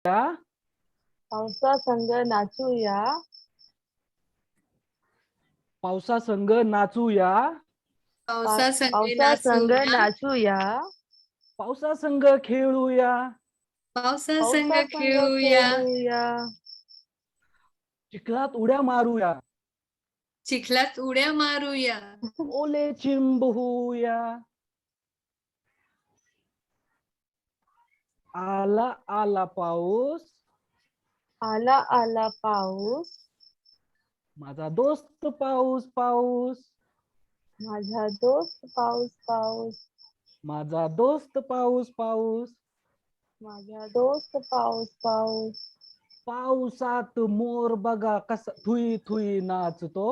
पावसा संग नाचूया. पावसा संग नाचूया. पावसा संग पावसा संग नाचूया. नाचूया. पावसा संग खेळूया. पावसा संग पावसा संग खेळूया. खेळूया. चिखलात उड्या मारूया. चिखलात उड्या मारूया. ओले चिंब होऊया. आला आला पाऊस. आला आला पाऊस. माझा दोस्त पाऊस पाऊस. माझा दोस्त पाऊस पाऊस. माझा दोस्त पाऊस पाऊस. माझा दोस्त पाऊस पाऊस. पावसात मोर बघा कसा थुई थुई नाचतो.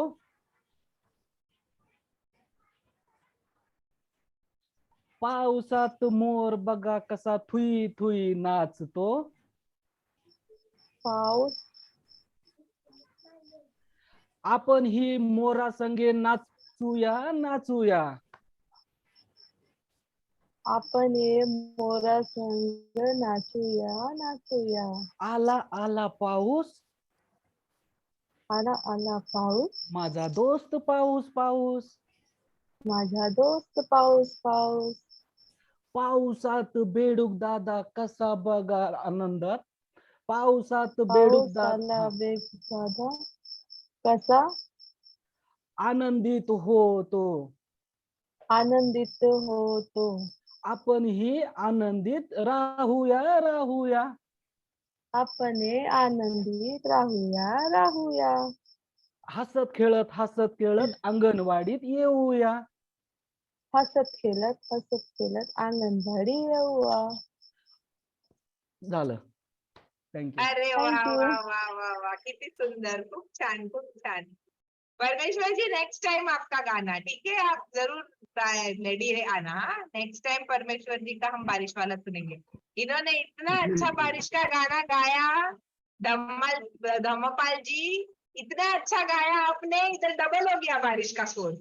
पावसात मोर बघा कसा थुई थुई नाचतो. पाऊस. आपण ही मोरा संगे नाचूया नाचूया. आपण हे मोरा संग नाचूया नाचूया. आला आला पाऊस. आला आला पाऊस. माझा दोस्त पाऊस पाऊस. माझा दोस्त पाऊस पाऊस. पावसात बेडूक दादा कसा बघा आनंदात. पावसात बेडूक पाऊस आला दादा बेदादा कसा आनंदित होतो. आनंदित होतो. आपण ही आनंदित राहूया राहूया. आपण हे आनंदित राहूया राहूया. हसत खेळत अंगणवाडीत येऊया. हसत खेळत अंगणवाडी येऊया. झालं. थँक्यू. अरे वा Thank you. वा वा वा वा किती सुंदर, खूप छान खूप छान. परमेश्वर जी, नेक्स्ट टाइम आपका गाना, ठीक है? आप जरूर रेडी है आना. नेक्स्ट टाइम परमेश्वर जी का हम बारिश वाला सुनेंगे. इन्होंने इतना अच्छा बारिश का गाना गाया. धम्मपाल जी, इतना अच्छा गाया आपने, इधर डबल हो गया बारिश का सोर्स.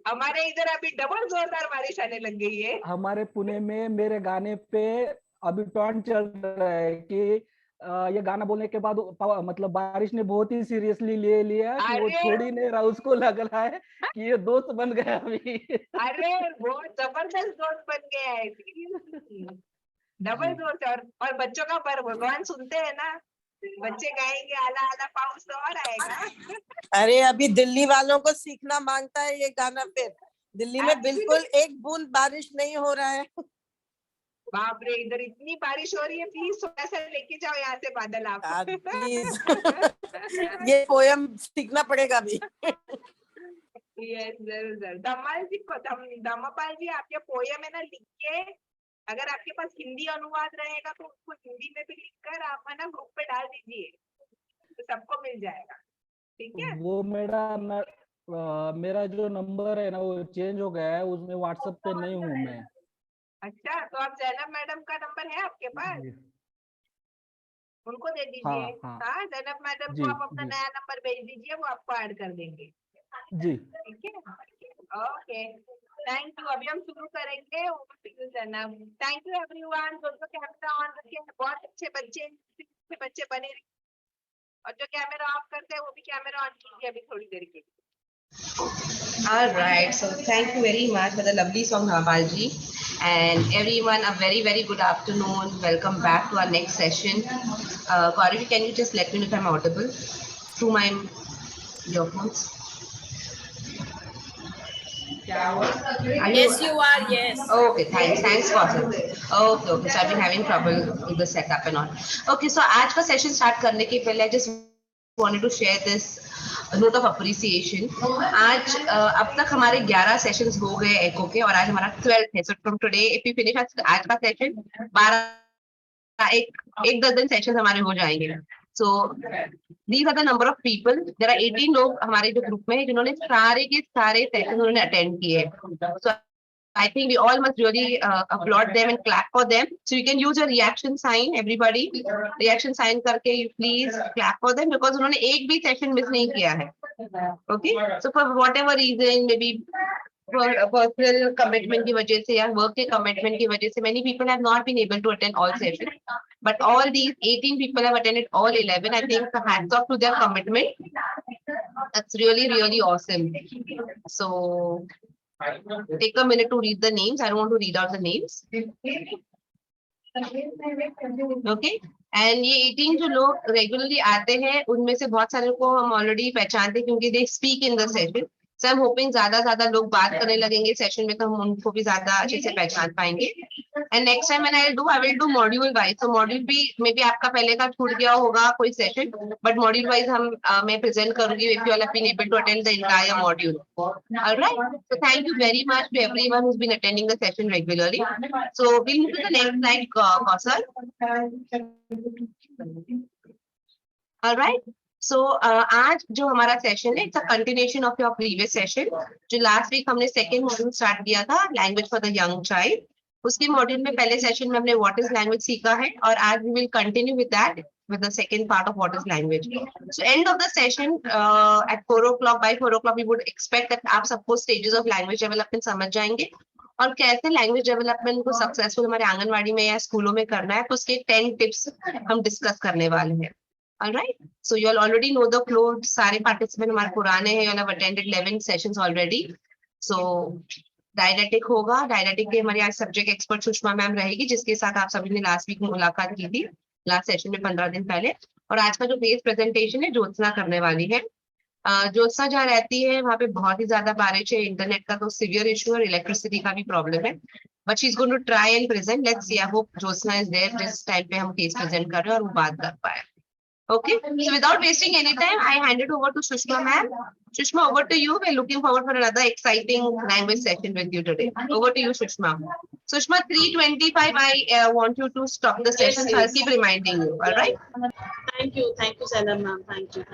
हमारे इधर अभी डबल जोरदार बारिश आने लग गई है. हमारे पुणे में मेरे गाने पे अभी टॉन्ट चल रहा है कि ये गाना बोलने के बाद मतलब बारिश ने बहुत ही सीरियसली ले लिया कि वो अरे! छोड़ ही नहीं रहा. उसको लग रहा है कि ये दोस्त बन गया अभी. अरे बहुत जबरदस्त दोस्त बन गया है. डबल दोस्त. और बच्चों का पर भगवान सुनते हैं ना, बच्चे गाएंगे आला आला पाऊस तो और आएगा. अरे अभी दिल्ली वालों को सीखना मांगता है ये गाना. फिर दिल्ली में बिल्कुल एक बूंद बारिश नहीं हो रहा है. बाप रे, इधर इतनी बारिश हो रही है. प्लीज थोड़ा सा लेके जाओ यहाँ से बादल आप. प्लीज. ये पोयम सीखना पड़ेगा अभी. यस जरूर जरूर. धम्मपाल जी, आप ये पोयम है ना, लिखिए. अगर आपके पास हिंदी अनुवाद रहेगा तो उसको हिंदी में भी लिखकर आप है ना ग्रुप पे डाल दीजिए, तो सबको मिल जाएगा. ठीक है? वो मेरा जो नंबर है ना वो चेंज हो गया है. उसमें व्हाट्सएप पे नहीं हूँ मैं. अच्छा, तो आप जैनब मैडम का नंबर है आपके पास? उनको दे दीजिए. हाँ. हाँ, जैनब मैडम जी, को आप अपना जी. नया नंबर भेज दीजिए, वो आपको ऐड कर देंगे. जी. ठीक है? Okay, thank you. अभी हम शुरू करेंगे. जनाब, थैंक यू एवरीवन. जो कैमरा ऑन रखे, बहुत अच्छे बच्चे बने रहिए. और जो कैमरा ऑफ करते हैं वो भी कैमरा ऑन कीजिए अभी थोड़ी देर के लिए. All right, so thank you very much for the lovely song, Dhamapaal ji. And everyone, a very, very good afternoon. Welcome back to our next session. Gauravi, can you just let me know if I'm audible through my earphones? Yes, you are. Yes. Okay, thanks, Kaushal. Okay, so I've been having trouble with the setup and all. Okay, so आज का session start करने के पहले I just wanted to share this note of appreciation. आज अब तक हमारे 11 sessions हो गए एको के, और आज हमारा 12th है. So from today, if we finish आज का सेशन 12 एक दर्जन सेशन हमारे हो जाएंगे. So these are the number of people. There are 18 लोग हमारे जो ग्रुप में हैं जिन्होंने सारे के सारे सेशन उन्होंने अटेंड किए. So I think we all must really applaud them and clap for them. So you can use your reaction sign, everybody. Reaction sign करके you please clap for them because उन्होंने एक भी session miss नहीं किया है. Okay? So for whatever reason, maybe for personal commitment की वजह से या work के commitment की वजह से, many people have not been able to attend all sessions. but all these 18 people have attended all 11. I think hats off to their commitment. That's really, really awesome. So take a minute to read the names. I don't want to read out the names. Okay. And ये 18 जो लोग regularly आते हैं उनमें से बहुत सारे को हम ऑलरेडी पहचानते हैं क्योंकि they speak in the session. So I am hoping ज्यादा लोग बात करने लगेंगे सेशन में तो हम उनको भी ज्यादा अच्छे से पहचान पाएंगे. And next time I will do module wise. तो मॉड्यूल भी मे बी आपका पहले का छूट गया होगा कोई सेशन, बट मॉड्यूल वाइज हम मैं प्रेजेंट करूंगी if you all have been able to attend the entire module. Alright, so thank you very much to everyone who has been attending the session regularly. So we move to the next slide, Kausar. Alright, so आज जो हमारा session है it's a continuation of your previous session. जो last week हमने second module start किया था, language for the young child. उसके module में पहले सेशन में हमने व्हाट इज लैंग्वेज सीखा है और आज we will continue with that with the second part of what is language. So end of the session at 4 o'clock, by 4 o'clock we would expect that आप सबको stages of language development समझ जाएंगे और कैसे लैंग्वेज डेवलपमेंट को successful हमारे आंगनवाड़ी में या स्कूलों में करना है. तो उसके 10 टिप्स हम डिस्कस करने वाले हैं. Alright, so you all already know the flow. सारे पार्टिसिपेंट हमारे पुराने हैं. You all have attended 11 sessions already. So dialectic होगा. डायलेक्टिक के हमारे आज सब्जेक्ट एक्सपर्ट सुषमा मैम रहेगी जिसके साथ आप सभी ने लास्ट वीक मुलाकात की थी, लास्ट सेशन में 15 दिन पहले. और आज का जो बेस प्रेजेंटेशन है ज्योत्सना करने वाली है. ज्योत्सना जहाँ रहती है वहाँ पे बहुत ही ज्यादा बारिश है. इंटरनेट का तो सीवियर इशू और इलेक्ट्रिसिटी का भी प्रॉब्लम है, but she is going to try and present. Let's see, I hope Jyotsna is there जिस टाइम पे हम केस प्रेजेंट कर रहे हैं और वो बात कर पाए. Okay, so without wasting any time, I hand it over to Sushma ma'am. Sushma, over to you. We're looking forward for another exciting language session with you today. Over to you, Sushma. Sushma, 3:25. I want you to stop the session. So I'll keep reminding you. All right. Thank you, Zainab ma'am. Thank you.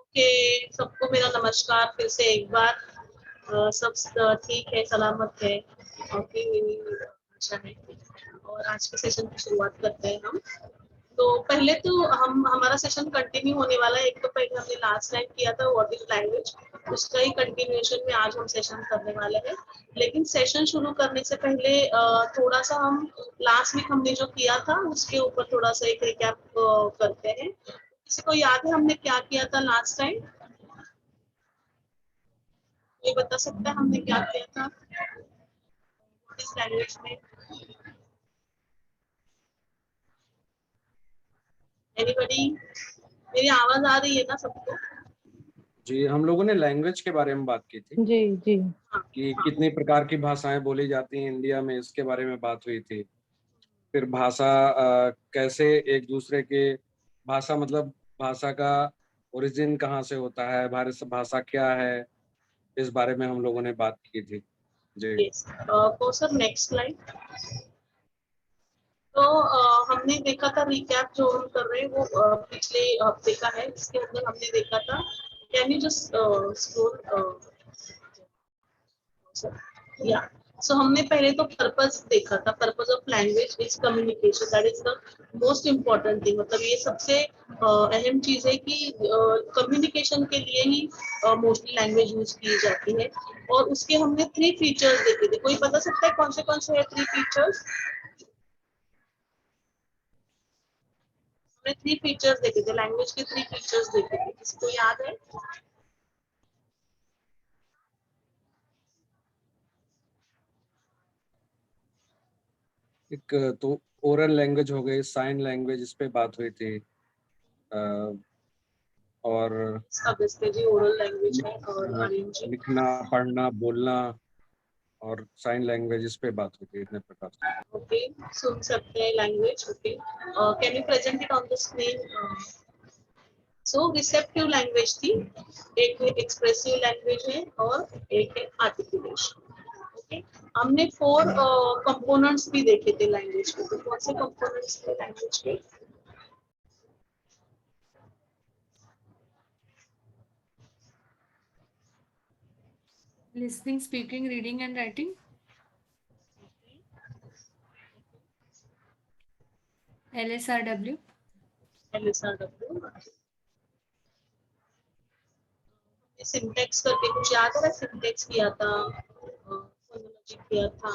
Okay, सबको मेरा नमस्कार फिर से एक बार. सब ठीक है, सलामत है. ओके, अच्छा है. और आज के सेशन की शुरुआत करते हैं हम. तो पहले तो हमारा सेशन कंटिन्यू होने वाला है. एक तो पहले हमने लास्ट टाइम किया था व्हाट इज लैंग्वेज, उसका ही कंटिन्यूएशन में आज हम सेशन करने वाले हैं. लेकिन सेशन शुरू करने से पहले थोड़ा सा हम लास्ट वीक हमने जो किया था उसके ऊपर थोड़ा सा एक रिकैप करते हैं. किसी को याद है हमने क्या किया था लास्ट टाइम? ये बता सकता है हमने क्या किया था व्हाट इज लैंग्वेज में? Anybody? मेरी आवाज आ रही है ना सबको? जी, हम लोगों ने लैंग्वेज के बारे में बात की थी. जी कि कितनी प्रकार की भाषाएं बोली जाती हैं इंडिया में, इसके बारे में बात हुई थी. फिर भाषा कैसे एक दूसरे के भाषा मतलब भाषा का ओरिजिन कहाँ से होता है, भारत भाषा क्या है, इस बारे में हम लोगों ने बात की थी. जी. Sir next slide. तो हमने देखा था रिकैप जो हम कर रहे हैं वो पिछले हफ्ते का है. इसके अंदर हमने देखा था, कैन यू जस्ट स्क्रॉल या. सो हमने पहले तो पर्पस देखा था. Purpose of language is communication. That is the most important thing. मतलब ये सबसे अहम चीज है कि कम्युनिकेशन के लिए ही मोस्टली लैंग्वेज यूज की जाती है. और उसके हमने 3 फीचर्स देखे थे. कोई बता सकता है कौन से है 3 फीचर्स? हमने 3 फीचर्स देखे थे. लैंग्वेज के 3 फीचर्स देखे थे. किसी को याद है? एक तो ओरल लैंग्वेज हो गई, साइन लैंग्वेज, इस पे बात हुई थी. और जी ओरल लैंग्वेज है और लिखना, पढ़ना, बोलना और साइन लैंग्वेज, इस पे बात हुई थी. इतने प्रकार से. ओके, सुन सकते हैं language. Okay, can you present it on the screen? So receptive language थी, एक एक्सप्रेसिव लैंग्वेज है और एक है आर्टिकुलेशन. ओके, हमने 4 कंपोनेंट्स भी देखे थे लैंग्वेज के. तो कौन से कंपोनेंट्स थे लैंग्वेज के? Listening, speaking, reading and writing. LSRW. Syntax करके कुछ याद है? सिंटेक्स किया था, फोनोलॉजी किया था,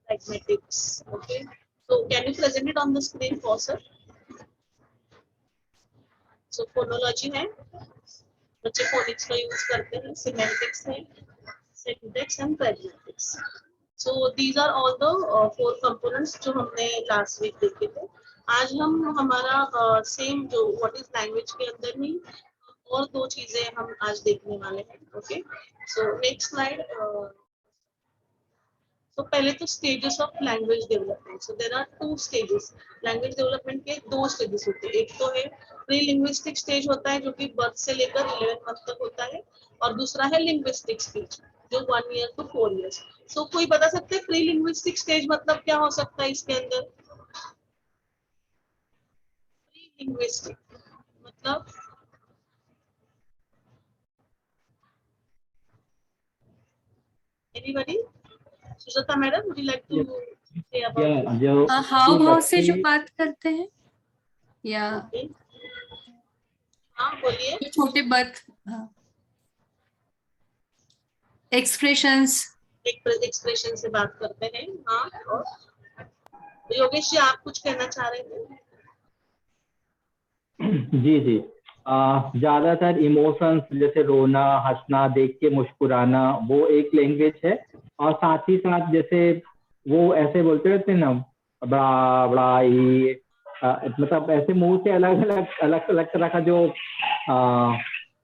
pragmatics. Okay, So can you present it on the screen for sir? So phonology है, बच्चे phonics का use करते हैं, semantics है, syntax and pragmatics. So these are all the 4 components जो हमने last week देखे थे. आज हम हमारा same जो what is language के अंदर ही और 2 चीजें हम आज देखने वाले हैं. Okay. So next slide. तो पहले तो stages of language development. So there are 2 stages. Language development के 2 स्टेजेस होते हैं. एक तो है प्री लिंग्विस्टिक स्टेज होता है जो कि बर्थ से लेकर 11 मंथ तक होता है, और दूसरा है लिंग्विस्टिक स्टेज जो 1 ईयर टू 4 इयर्स. सो कोई बता सकते हैं प्री लिंग्विस्टिक स्टेज मतलब क्या हो सकता है इसके अंदर? प्री लिंग्विस्टिक मतलब anybody? Sujata madam, would you like to say about जो हाव भाव से जो बात करते हैं या हाँ बोलिए. जो छोटे बर्थ एक्सप्रेशंस एक्सप्रेशन से बात करते हैं. हाँ, और योगेश जी आप कुछ कहना चाह रहे थे? जी जी ज्यादातर इमोशंस जैसे रोना, हंसना, देख के मुस्कुराना, वो एक लैंग्वेज है. और साथ ही साथ जैसे वो ऐसे बोलते रहते हैं ना, बड़ा बड़ा ही मतलब ऐसे मुंह से अलग अलग तरह का जो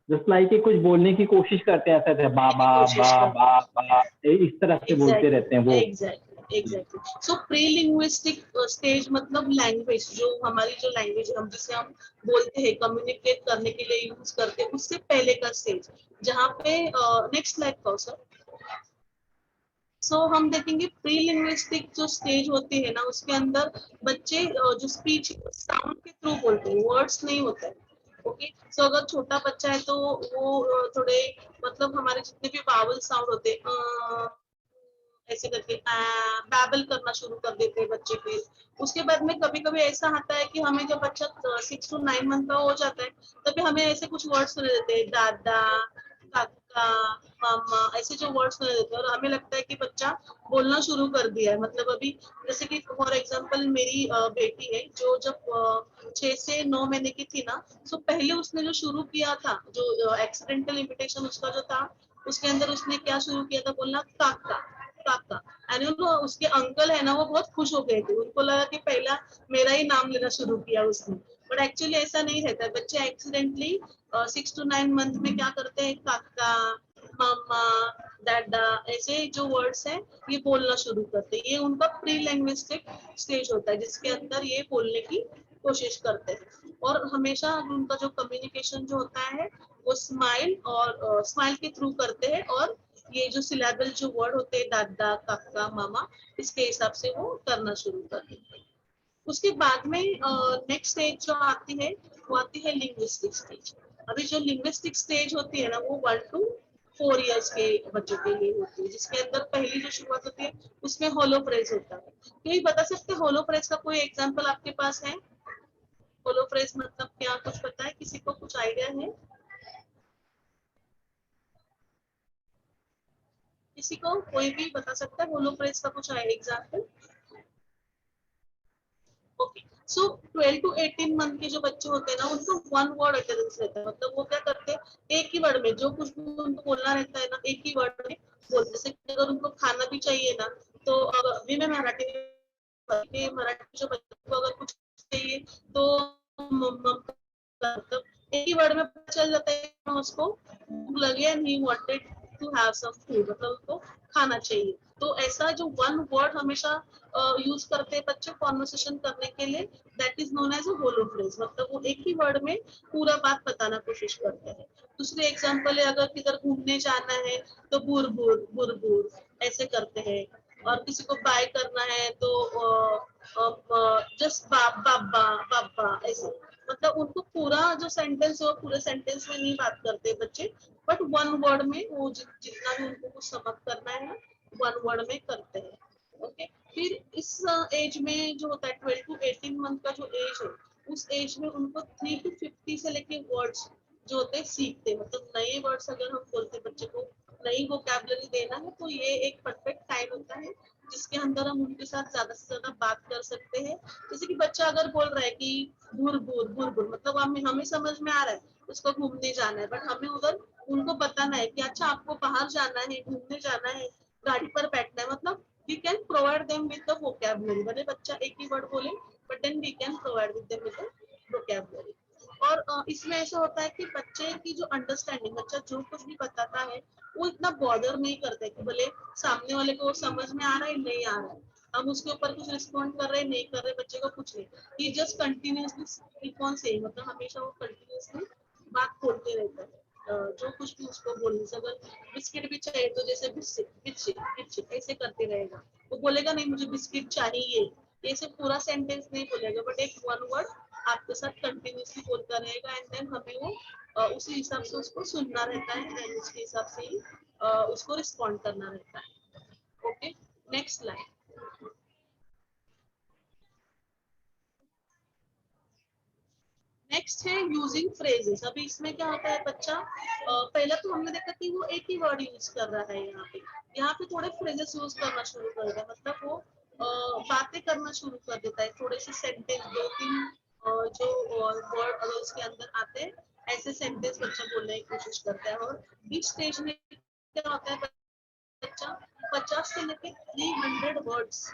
जस्ट लाइक कुछ बोलने की कोशिश करते हैं, ऐसे बाबा बा बा बा इस तरह से बोलते रहते हैं वो. एग्जैक्टली. सो प्री लिंग्विस्टिक स्टेज मतलब लैंग्वेज जो हमारी जो लैंग्वेज हम जिसे हम बोलते हैं, कम्युनिकेट करने के लिए यूज करते हैं, उससे पहले का स्टेज जहाँ पे नेक्स्ट स्लाइड पर सर. सो हम देखेंगे प्री लिंग्विस्टिक जो स्टेज होती है ना, उसके अंदर बच्चे जो स्पीच साउंड के थ्रू बोलते हैं, वर्ड्स नहीं होते हैं. ओके. सो अगर छोटा बच्चा है तो वो थोड़े मतलब हमारे जितने भी वावल साउंड होते हैं ऐसे करके बैबल करना शुरू कर देते हैं बच्चे के. उसके बाद में कभी कभी ऐसा आता है कि हमें जब बच्चा 6 to 9 मंथ का हो जाता है तभी हमें ऐसे कुछ वर्ड्स सुने देते हैं, दादा, काका, मामा, ऐसे जो वर्ड्स सुने देते हैं, और हमें लगता है कि बच्चा बोलना शुरू कर दिया है. मतलब अभी जैसे कि फॉर एग्जांपल मेरी बेटी है जो जब 6 से 9 महीने की थी ना, तो पहले उसने जो शुरू किया था, जो एक्सीडेंटल इमिटेशन उसका जो था, उसके अंदर उसने क्या शुरू किया था बोलना, काका काका. एंड यू नो उसके अंकल है ना, वो बहुत खुश हो गए थे. उनको लगा कि पहला मेरा ही नाम लेना शुरू किया उसने. बट एक्चुअली ऐसा नहीं रहता. बच्चे एक्सीडेंटली 6 to 9 मंथ में क्या करते हैं, काका, मामा, दादा, ऐसे जो वर्ड्स हैं ये बोलना शुरू करते हैं. ये उनका प्री लैंग्विस्टिक स्टेज होता है जिसके अंदर ये बोलने की कोशिश करते हैं. और हमेशा उनका जो कम्युनिकेशन जो होता है वो स्माइल और स्माइल के थ्रू करते हैं, और ये जो सिलेबल जो वर्ड होते हैं, दादा, काका, मामा, इसके हिसाब से वो करना शुरू कर देते हैं. उसके बाद में नेक्स्ट स्टेज जो आती है वो आती है लिंग्विस्टिक स्टेज. अभी जो लिंग्विस्टिक स्टेज होती है ना, वो 1 to 4 इयर्स के बच्चों के लिए होती है, जिसके अंदर पहली जो शुरुआत होती है उसमें होलो फ्रेज होता है. तो ये बता सकते हैं होलो फ्रेज का कोई एग्जांपल आपके पास है? होलो फ्रेज मतलब क्या, कुछ पता है किसी को, कुछ आइडिया है किसी को? कोई भी बता सकता है होलो फ्रेज का कुछ example? Okay. So 12 to 18 month के जो बच्चे होते हैं ना, उनको 1 वर्ड अटेंडेंस रहता है. मतलब वो क्या करते हैं, एक ही वर्ड में जो कुछ भी उनको बोलना रहता है ना, एक ही वर्ड में बोलते. जैसे अगर उनको खाना भी चाहिए ना, तो अभी मैं मराठी जो बच्चों को अगर कुछ चाहिए तो मतलब एक ही वर्ड में पता चल जाता है उसको भूख लगी and he wanted to have some food, मतलब उसको खाना चाहिए. तो ऐसा जो 1 वर्ड हमेशा यूज करते हैं बच्चे कॉन्वर्सेशन करने के लिए, that is known as a holophrase. मतलब वो एक ही वर्ड में पूरा बात बताना कोशिश करते हैं. दूसरे एग्जांपल है, अगर किधर घूमने जाना है तो बुर बुर बुर बुर ऐसे करते हैं. और किसी को बाय करना है तो जस्ट बाबा बाबा ऐसे. मतलब उनको पूरा जो सेंटेंस है वो पूरे सेंटेंस में नहीं बात करते बच्चे, बट 1 वर्ड में वो जितना भी उनको कुछ समझ करना है ना, 1 वर्ड में करते हैं. ओके. फिर इस एज में जो होता है 12 to 18 मंथ का जो एज है, उस एज में उनको 3 to 50 से लेके वर्ड्स जो होते हैं सीखते हैं. मतलब नए वर्ड्स अगर हम बोलते हैं बच्चे को नई वोकैबुलरी देना है तो ये एक परफेक्ट टाइम होता है जिसके अंदर हम उनके साथ ज्यादा से ज्यादा बात कर सकते हैं। जैसे कि बच्चा अगर बोल रहा है कि बुर बुर बुर बुर, मतलब हमें समझ में आ रहा है उसको घूमने जाना है, बट हमें उधर उनको बताना है कि अच्छा आपको बाहर जाना है, घूमने जाना है, गाड़ी पर बैठना है, मतलब we can provide them with the vocabulary. भले बच्चा एक ही वर्ड बोले but then we can provide with them with the vocabulary. और इसमें ऐसा होता है कि बच्चे की जो अंडरस्टैंडिंग, बच्चा जो कुछ भी बताता है वो इतना बॉदर नहीं करते कि भले सामने वाले को समझ में आ रहा है नहीं आ रहा है, हम उसके ऊपर कुछ रिस्पॉन्ड कर रहे हैं नहीं कर रहे, बच्चे को कुछ नहीं, ही just continuously keep on saying, मतलब हमेशा वो कंटिन्यूअसली बात बोलते रहता है। जो कुछ भी उसको बोलने से, अगर बिस्किट भी चाहिए तो जैसे बिस्किट बिस्किट बिस्किट ऐसे करते रहेगा, वो बोलेगा नहीं मुझे बिस्किट चाहिए, ये सिर्फ पूरा सेंटेंस नहीं बोलेगा बट एक वन वर्ड आपके साथ कंटिन्यूअसली बोलता रहेगा, एंड देन हमें वो उसी हिसाब से उसको सुनना रहता है एंड उसके हिसाब से ही उसको रिस्पॉन्ड करना रहता है। Okay, next line. नेक्स्ट है यूजिंग फ्रेजेस। अभी इसमें क्या होता है, बच्चा पहले तो हमने देखा कि वो एक ही वर्ड यूज कर रहा है, यहाँ पे थोड़े फ्रेजेस यूज करना शुरू कर देता है, मतलब वो बातें करना शुरू कर देता है, थोड़े से सेंटेंस, दो तीन जो वर्ड अगर उसके अंदर आते हैं ऐसे सेंटेंस बच्चा बोलने की कोशिश करता है। और इस स्टेज में क्या होता है, बच्चा 50 से लेकर 300 वर्ड्स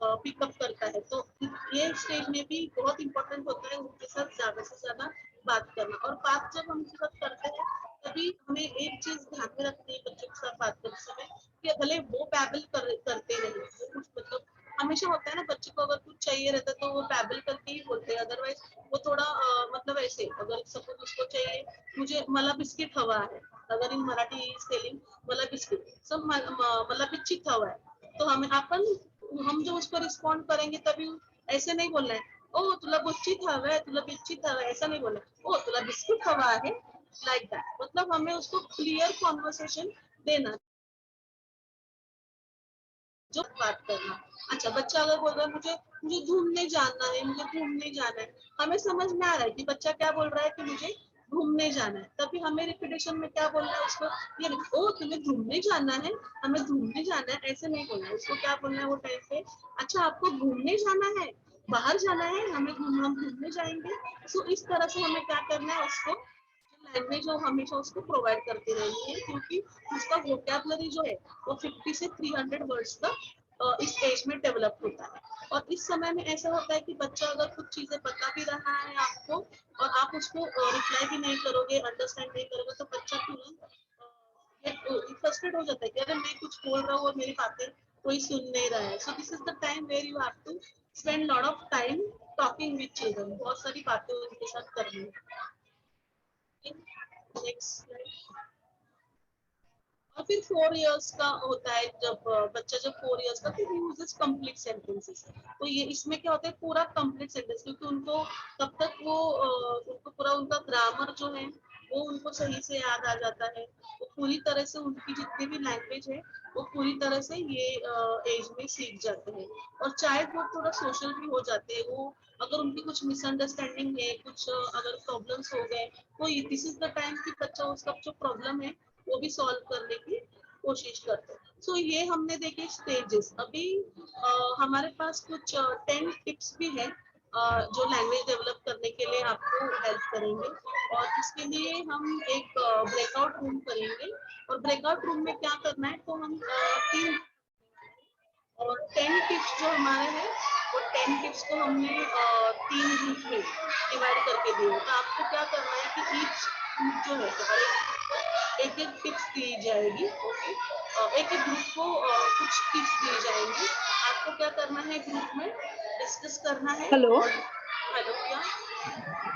पिकअप करता है, तो ये स्टेज में भी बहुत इंपॉर्टेंट होता है उनके साथ ज्यादा से ज्यादा बात करना। और बात जब हम उनके साथ करते हैं तभी हमें एक चीज ध्यान में रखनी है बच्चों के साथ बात करते समय, कि भले वो बैबल करते रहे, कुछ मतलब हमेशा होता है ना, बच्चे को अगर कुछ चाहिए रहता है तो वो बैबल करके ही बोलते हैं, अदरवाइज वो थोड़ा मतलब ऐसे, अगर सपोज उसको चाहिए मुझे मला बिस्किट हवा है, अगर इन मराठी स्पेलिंग मला बिस्किट सब मला बिस्किट हवा है, तो हम जो उसको रिस्पॉन्ड करेंगे तभी ऐसे नहीं बोलना है ओ तुला बिस्किट हवा है, तुला बिस्किट हवा है, ऐसा नहीं बोलना है ओ तुला बिस्किट हवा है, लाइक दैट। मतलब हमें उसको क्लियर कॉन्वर्सेशन देना, जो बात करना। अच्छा, बच्चा अगर बोल रहा है मुझे मुझे घूमने जाना है, मुझे घूमने जाना है, हमें समझ में आ रहा है कि बच्चा क्या बोल रहा है कि मुझे घूमने जाना है, तभी हमें रिपीटेशन में क्या बोलना है उसको, ये ओ तुम्हें घूमने जाना है, हमें घूमने जाना है, ऐसे नहीं बोलना है उसको। क्या बोलना है वो टाइम पे, अच्छा आपको घूमने जाना है, बाहर जाना है, हम घूमने जाएंगे। सो इस तरह से हमें क्या करना है, उसको लैंग्वेज जो हमेशा उसको प्रोवाइड करती रहनी है, क्योंकि उसका वोकैबुलरी जो है वो 50 से 300 वर्ड्स का इस एज में डेवलप होता है। और इस समय में ऐसा होता है कि बच्चा अगर कुछ चीजें बता भी रहा है आपको और आप उसको रिप्लाई भी नहीं करोगे, अंडरस्टैंड नहीं करोगे, तो बच्चा तुरंत फ्रस्ट्रेट हो जाता है कि अरे मैं कुछ बोल रहा हूँ और मेरी बातें कोई सुन नहीं रहा है। So this is the time where you have to spend lot of time talking with children, बहुत सारी बातें उनके साथ करनी है। नेक्स्ट, और फिर 4 इयर्स का होता है, जब बच्चा जब 4 इयर्स का, फिर ही यूजेस कंप्लीट सेंटेंसेस। तो ये इसमें क्या होता है, पूरा कंप्लीट सेंटेंस, क्योंकि उनको तब तक वो उनको पूरा उनका ग्रामर जो है वो उनको सही से याद आ जाता है, वो पूरी तरह से उनकी जितनी भी लैंग्वेज है वो पूरी तरह से ये एज में सीख जाते हैं। और चाहे वो थोड़ा सोशल भी हो जाते हैं, वो अगर उनकी कुछ मिसअंडरस्टैंडिंग है, कुछ अगर प्रॉब्लम्स हो गए, तो दिस इज द टाइम कि बच्चा उसका जो प्रॉब्लम है वो भी सॉल्व करने की कोशिश करते हैं। सो ये हमने देखे स्टेजेस। अभी हमारे पास कुछ 10 टिप्स भी है जो लैंग्वेज डेवलप करने के लिए आपको हेल्प करेंगे। और इसके लिए हम एक ब्रेकआउट रूम करेंगे, और ब्रेकआउट रूम में क्या करना है, तो हम 3 और 10 टिप्स जो हमारे हैं वो 10 टिप्स को हमने 3 ग्रुप में डिवाइड करके दिए। तो आपको क्या करना है कि ईच ग्रुप जो है हमारे एक एक टिप्स दी जाएगी। ओके, एक एक ग्रुप को कुछ टिप्स दी जाएंगी, आपको क्या करना है ग्रुप में डिस्कस करना है। हेलो, हेलो, क्या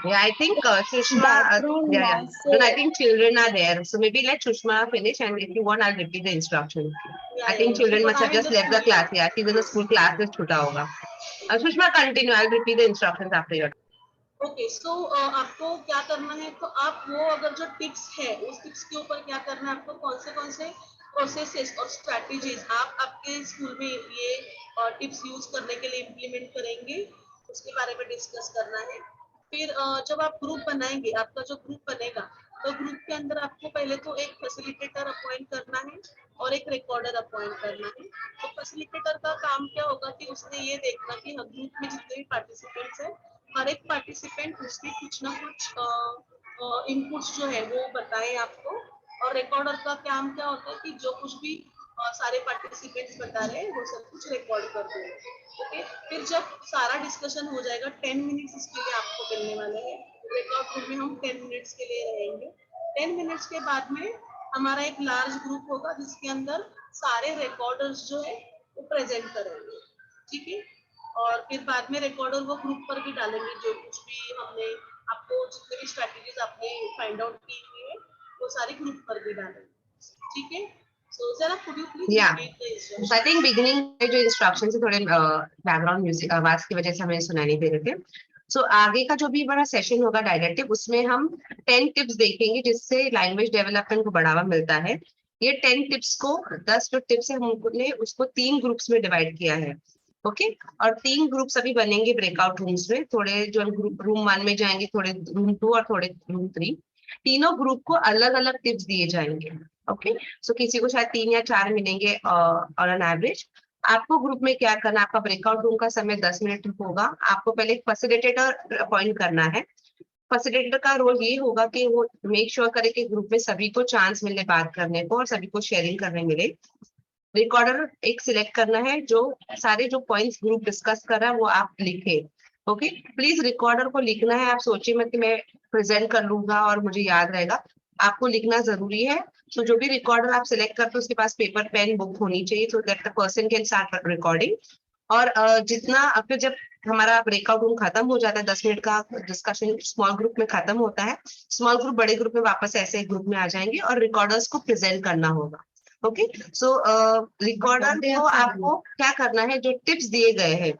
Yeah, I think Sushma, background yeah, yeah. Noise Then I से think children are there. So maybe let Sushma finish, and if you want, I'll repeat the instruction. I think children must have just left the class. Yeah, she's in the school class. Just छूटा होगा. Sushma, continue. I'll repeat the instructions after your. Okay. So आपको क्या करना है, तो आप वो अगर जो टिप्स है उस टिप्स के ऊपर क्या करना है, आपको कौन से प्रोसेसेस और स्ट्रेटजीज आप आपके स्कूल में ये टिप्स यूज करने के लिए इम्प्लीमेंट करेंगे, उसके बारे में डिस्कस करना है। फिर जब आप ग्रुप बनाएंगे, आपका जो ग्रुप बनेगा तो ग्रुप के अंदर आपको पहले तो एक फैसिलिटेटर अपॉइंट करना है और एक रिकॉर्डर अपॉइंट करना है। तो फैसिलिटेटर का काम क्या होगा कि उसने ये देखना कि ग्रुप में जितने भी पार्टिसिपेंट्स हैं, हर एक पार्टिसिपेंट उसके कुछ ना कुछ इनपुट्स जो है वो बताएं आपको। और रिकॉर्डर का काम क्या होता है कि जो कुछ भी सारे पार्टिसिपेंट्स बता रहे हैं वो सब कुछ रिकॉर्ड कर दो। ओके, फिर जब सारा डिस्कशन हो जाएगा, 10 मिनट्स इसके लिए आपको मिलने वाले हैं। ब्रेकआउट रूम में हम 10 मिनट्स के लिए रहेंगे। 10 मिनट्स के बाद में हमारा एक लार्ज ग्रुप होगा जिसके अंदर सारे रिकॉर्डर्स जो है वो प्रेजेंट करेंगे, ठीक है। और फिर बाद में रिकॉर्डर वो ग्रुप पर भी डालेंगे जो कुछ भी हमने आपको जितने भी स्ट्रेटजीज आपने फाइंड आउट की हुई है वो सारे ग्रुप पर भी डालेंगे, ठीक है। So, Zara, could you please repeat the instructions? I think beginning में जो instructions है थोड़े बैकग्राउंड म्यूजिक आवाज की वजह से हमें सुनाई नहीं दे रहे थे। सो आगे का जो भी बड़ा सेशन होगा डायरेक्टिव, उसमें हम 10 टिप्स देखेंगे जिससे लैंग्वेज डेवलपमेंट को बढ़ावा मिलता है। ये 10 टिप्स को 10 जो टिप्स है हमने उसको 3 ग्रुप्स में डिवाइड किया है। ओके, और 3 ग्रुप्स अभी बनेंगे ब्रेकआउट रूम्स में। थोड़े जो ग्रुप रूम 1 में जाएंगे, थोड़े रूम 2 और थोड़े रूम 3। तीनों ग्रुप को अलग अलग टिप्स दिए जाएंगे। ओके, सो किसी को शायद 3 या 4 मिलेंगे और ऑन एवरेज। आपको ग्रुप में क्या करना है, आपका ब्रेकआउट रूम का समय 10 मिनट होगा। आपको पहले एक फैसिलिटेटर अपॉइंट करना है। फैसिलिटेटर का रोल ये होगा कि वो मेक श्योर करे कि ग्रुप में सभी को चांस मिले बात करने को और सभी को शेयरिंग करने मिले। रिकॉर्डर एक सिलेक्ट करना है जो सारे जो पॉइंट्स ग्रुप डिस्कस कर रहा है वो आप लिखे। ओके, प्लीज रिकॉर्डर को लिखना है। आप सोचिए मत कि मैं प्रेजेंट कर लूंगा और मुझे याद रहेगा, आपको लिखना जरूरी है। तो जो भी रिकॉर्डर आप सिलेक्ट करते हो उसके पास पेपर पेन बुक होनी चाहिए, so that the person can start recording. और जितना फिर जब हमारा ब्रेकआउट रूम खत्म हो जाता है, 10 मिनट का डिस्कशन स्मॉल ग्रुप में खत्म होता है, स्मॉल ग्रुप बड़े ग्रुप में वापस ऐसे ग्रुप में आ जाएंगे और रिकॉर्डर्स को प्रेजेंट करना होगा। ओके, सो रिकॉर्डर को आपको क्या करना है, जो टिप्स दिए गए हैं,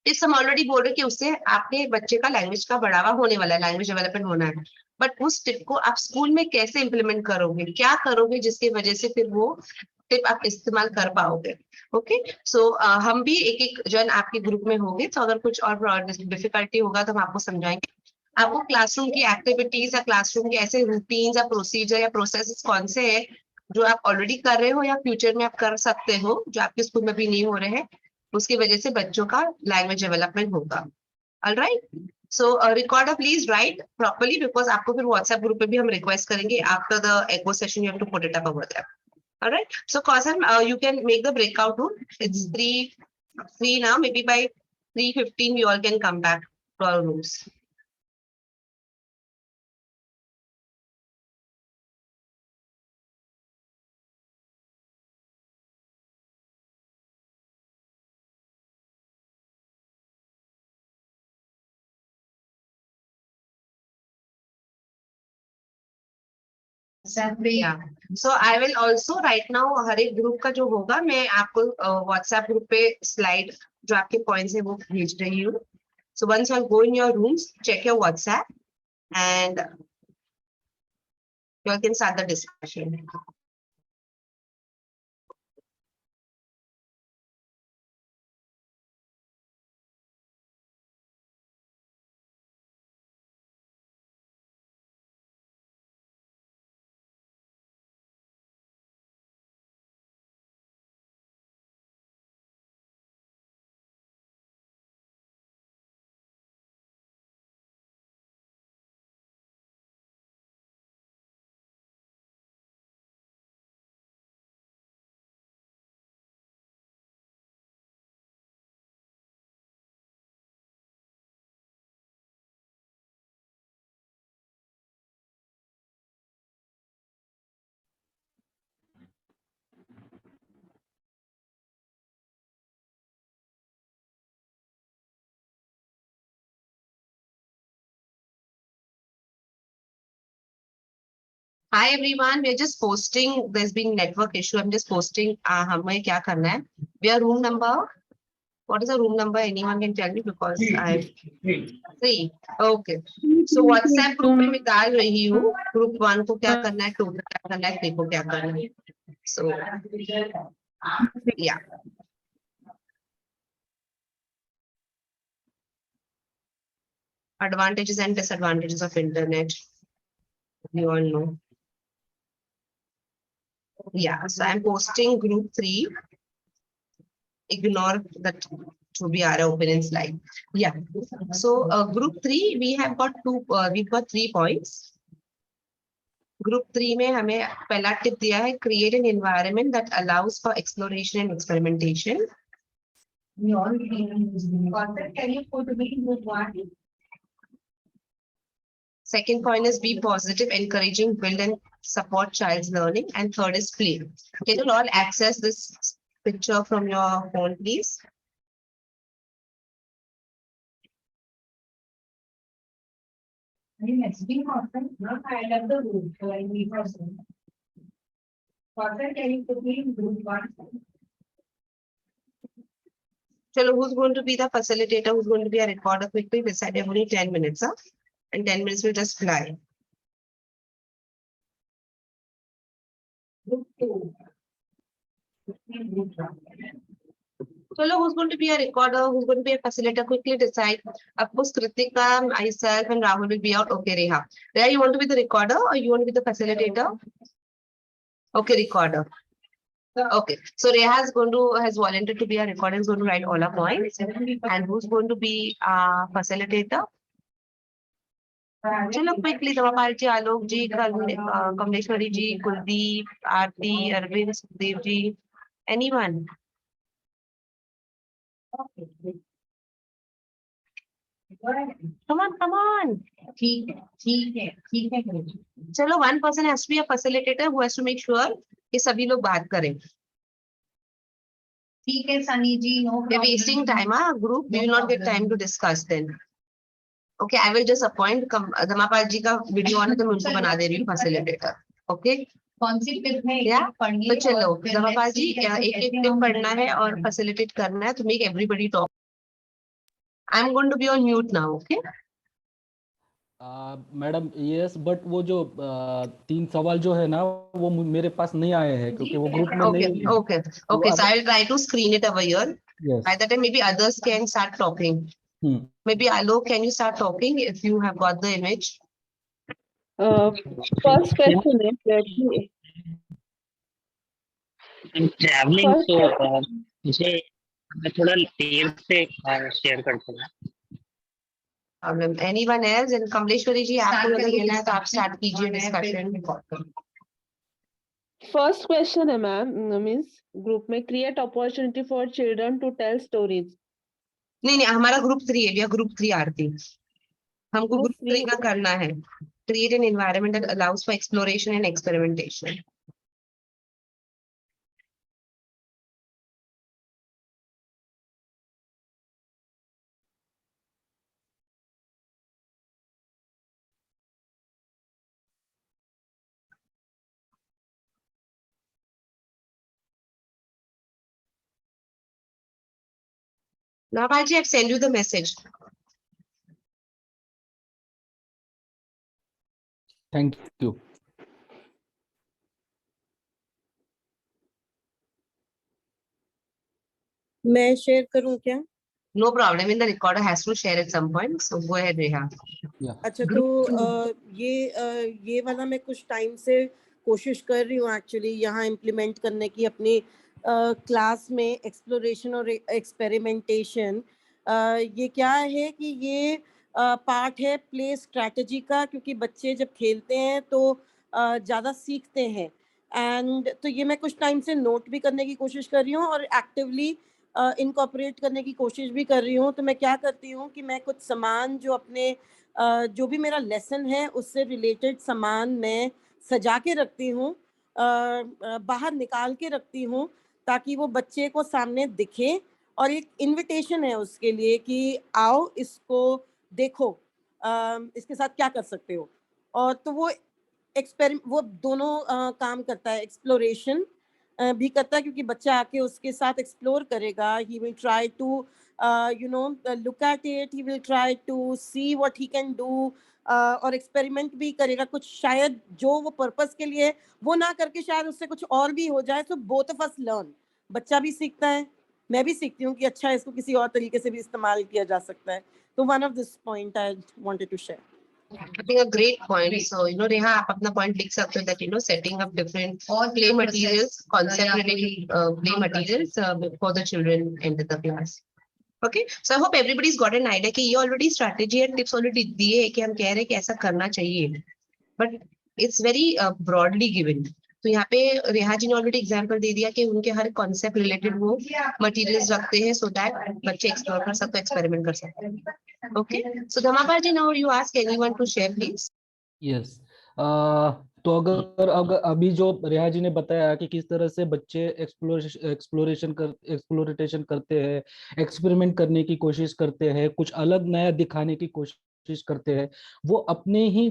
टिप्स हम ऑलरेडी बोल रहे कि उससे आपके बच्चे का लैंग्वेज का बढ़ावा होने वाला है, लैंग्वेज डेवलपमेंट होना है। बट उस टिप को आप स्कूल में कैसे इंप्लीमेंट करोगे, क्या करोगे जिसकी वजह से फिर वो टिप आप इस्तेमाल कर पाओगे। ओके, सो हम भी एक एक जन आपके ग्रुप में होंगे, तो अगर कुछ और डिफिकल्टी होगा तो हम आपको समझाएंगे। आपको क्लासरूम की एक्टिविटीज या क्लासरूम के ऐसे रूटीन या प्रोसीजर या प्रोसेस कौन से है जो आप ऑलरेडी कर रहे हो या फ्यूचर में आप कर सकते हो, जो आपके स्कूल में भी नहीं हो रहे हैं, उसकी वजह से बच्चों का लैंग्वेज डेवलपमेंट होगा। Alright, so recorder please write properly, because आपको फिर व्हाट्सएप ग्रुप पे भी हम रिक्वेस्ट करेंगे after the ECHO session, you have to put it up over there. Alright, so Qasim, you can make the breakout room. It's 3 now, maybe by 3:15 we all can come back to our rooms. Yeah. So I will also right now हर एक group का जो होगा मैं आपको WhatsApp group पे slide जो आपके points है वो भेज रही हूँ। So once you go in your rooms, check your WhatsApp and you all can start the discussion. Hi everyone, we're just posting. There's been network issue. I'm just posting. हमें क्या करना है? We are room number. What is the room number? Anyone can tell me because I 3. Okay. So WhatsApp group में मैं डाल रही हूँ. Group 1 को क्या करना है? 2 को क्या करना है? 3 को क्या करना है? So yeah. Advantages and disadvantages of internet. You all know. Yeah, so I'm posting group 3. Ignore that to be our opening slide. Yeah. So group 3, we have got we've got 3 points. Group 3 में हमें पहला tip दिया है, create an environment that allows for exploration and experimentation. Second point is be positive, encouraging, build and support child's learning. And third is play. Can you all access this picture from your phone, please? Yes, be constant. Not I love the group, so I be constant. Constant, can you put me in group 1? Chalo, who's going to be the facilitator? Who's going to be a recorder? Quickly decide. Only 10 minutes, huh? And 10 minutes will just fly. Group 2. Group 1. Chalo, who's going to be a recorder? Who's going to be a facilitator? Quickly decide. Of course, Kritika, myself, and Rahul will be out. Okay, Reha. Reha, you want to be the recorder or you want to be the facilitator? Okay, recorder. Okay, so Reha has volunteered to be a recorder. Is going to write all our points. And who's going to be a facilitator? Chalo, quickly, Dhamapal ji, Alok ji, Kamleshwari ji, Kuldeep, Aarti, Arvind, Sukhdev ji, anyone? Come on. Chalo, one person has to be a facilitator who has to make sure कि सभी लोग बात करें. ठीक है सनी जी, no We're wasting time, group. We will not get time to discuss then. Okay, I will just appoint Dhamapal ji का video on है तो मैं उनको बना दे रही हूँ facilitator. Okay? कौन सी टिप है? Yeah. पढ़नी तो चलो धमापाल जी एक टिप पढ़ना है और facilitate करना है to make everybody talk. I'm going to be on mute now. Okay? Madam yes, but वो जो 3 सवाल जो है ना वो मेरे पास नहीं आए हैं क्योंकि वो ग्रुप में नहीं है. Okay. So I will try to screen it over here. Yes. By that time, maybe others can start talking. Maybe Alok, can you start talking if you have got the image? First question is that I'm traveling, so मुझे मैं थोड़ा देर से share करता हूँ. Anyone else? And Kamleshwari ji, आपको अगर लेना है तो आप start कीजिए discussion. first question है मैम, means group में create opportunity for children to tell stories. नहीं हमारा group 3 है, group 3 आरती. हमको group 3 का करना है. Create an environment that allows for exploration and experimentation. Now, Bhaji, I've sent you the message. Thank you. मैं share करूं क्या? No problem. In the recorder has to share at some point. So go ahead, Reha. Yeah. अच्छा तो ये वाला मैं कुछ time से कोशिश कर रही हूँ एक्चुअली यहाँ इम्प्लीमेंट करने की अपनी क्लास में एक्सप्लोरेशन और एक्सपेरिमेंटेशन. ये क्या है कि ये पार्ट है प्ले स्ट्रैटेजी का, क्योंकि बच्चे जब खेलते हैं तो ज़्यादा सीखते हैं. एंड तो ये मैं कुछ टाइम से नोट भी करने की कोशिश कर रही हूँ और एक्टिवली इनकॉर्पोरेट करने की कोशिश भी कर रही हूँ. तो मैं क्या करती हूँ कि मैं कुछ सामान जो अपने जो भी मेरा लेसन है उससे रिलेटेड सामान मैं सजा के रखती हूँ, बाहर निकाल के रखती हूँ ताकि वो बच्चे को सामने दिखे और एक इनविटेशन है उसके लिए कि आओ इसको देखो, इसके साथ क्या कर सकते हो. और तो वो वो दोनों काम करता है. एक्सप्लोरेशन भी करता है क्योंकि बच्चा आके उसके साथ एक्सप्लोर करेगा. He will try to look at it, he will try to see what he can do, और एक्सपेरिमेंट भी करेगा. कुछ शायद जो वो पर्पस के लिए वो ना करके शायद उससे कुछ और भी हो जाए. तो बोथ ऑफ अस लर्न. बच्चा भी सीखता है, मैं भी सीखती हूँ कि अच्छा इसको किसी और तरीके से भी इस्तेमाल किया जा सकता है. तो one of this point I wanted to share. I think a great point. So, Reha, आप अपना point लिख सकते हो that, setting up different play materials, concept related play materials for the children enter the class. Okay, so I hope everybody's got an idea कि ये already strategy and tips already दिए हैं कि हम कह रहे हैं कि ऐसा करना चाहिए, but it's very broadly given. तो यहाँ पे रेहा जी ने ऑलरेडी एग्जाम्पल दे दिया कि उनके हर कॉन्सेप्ट रिलेटेड वो मटेरियल्स रखते हैं सो दैट बच्चे एक्सप्लोर कर सकते हैं, एक्सपेरिमेंट कर सकते हैं. Okay, so Dhamapa ji, now you ask anyone to share please. Yes, तो अगर अभी जो रेहा जी ने बताया कि किस तरह से बच्चे एक्सप्लोरेशन करते हैं, एक्सपेरिमेंट करने की कोशिश करते हैं, कुछ अलग नया दिखाने की कोशिश करते हैं, वो अपने ही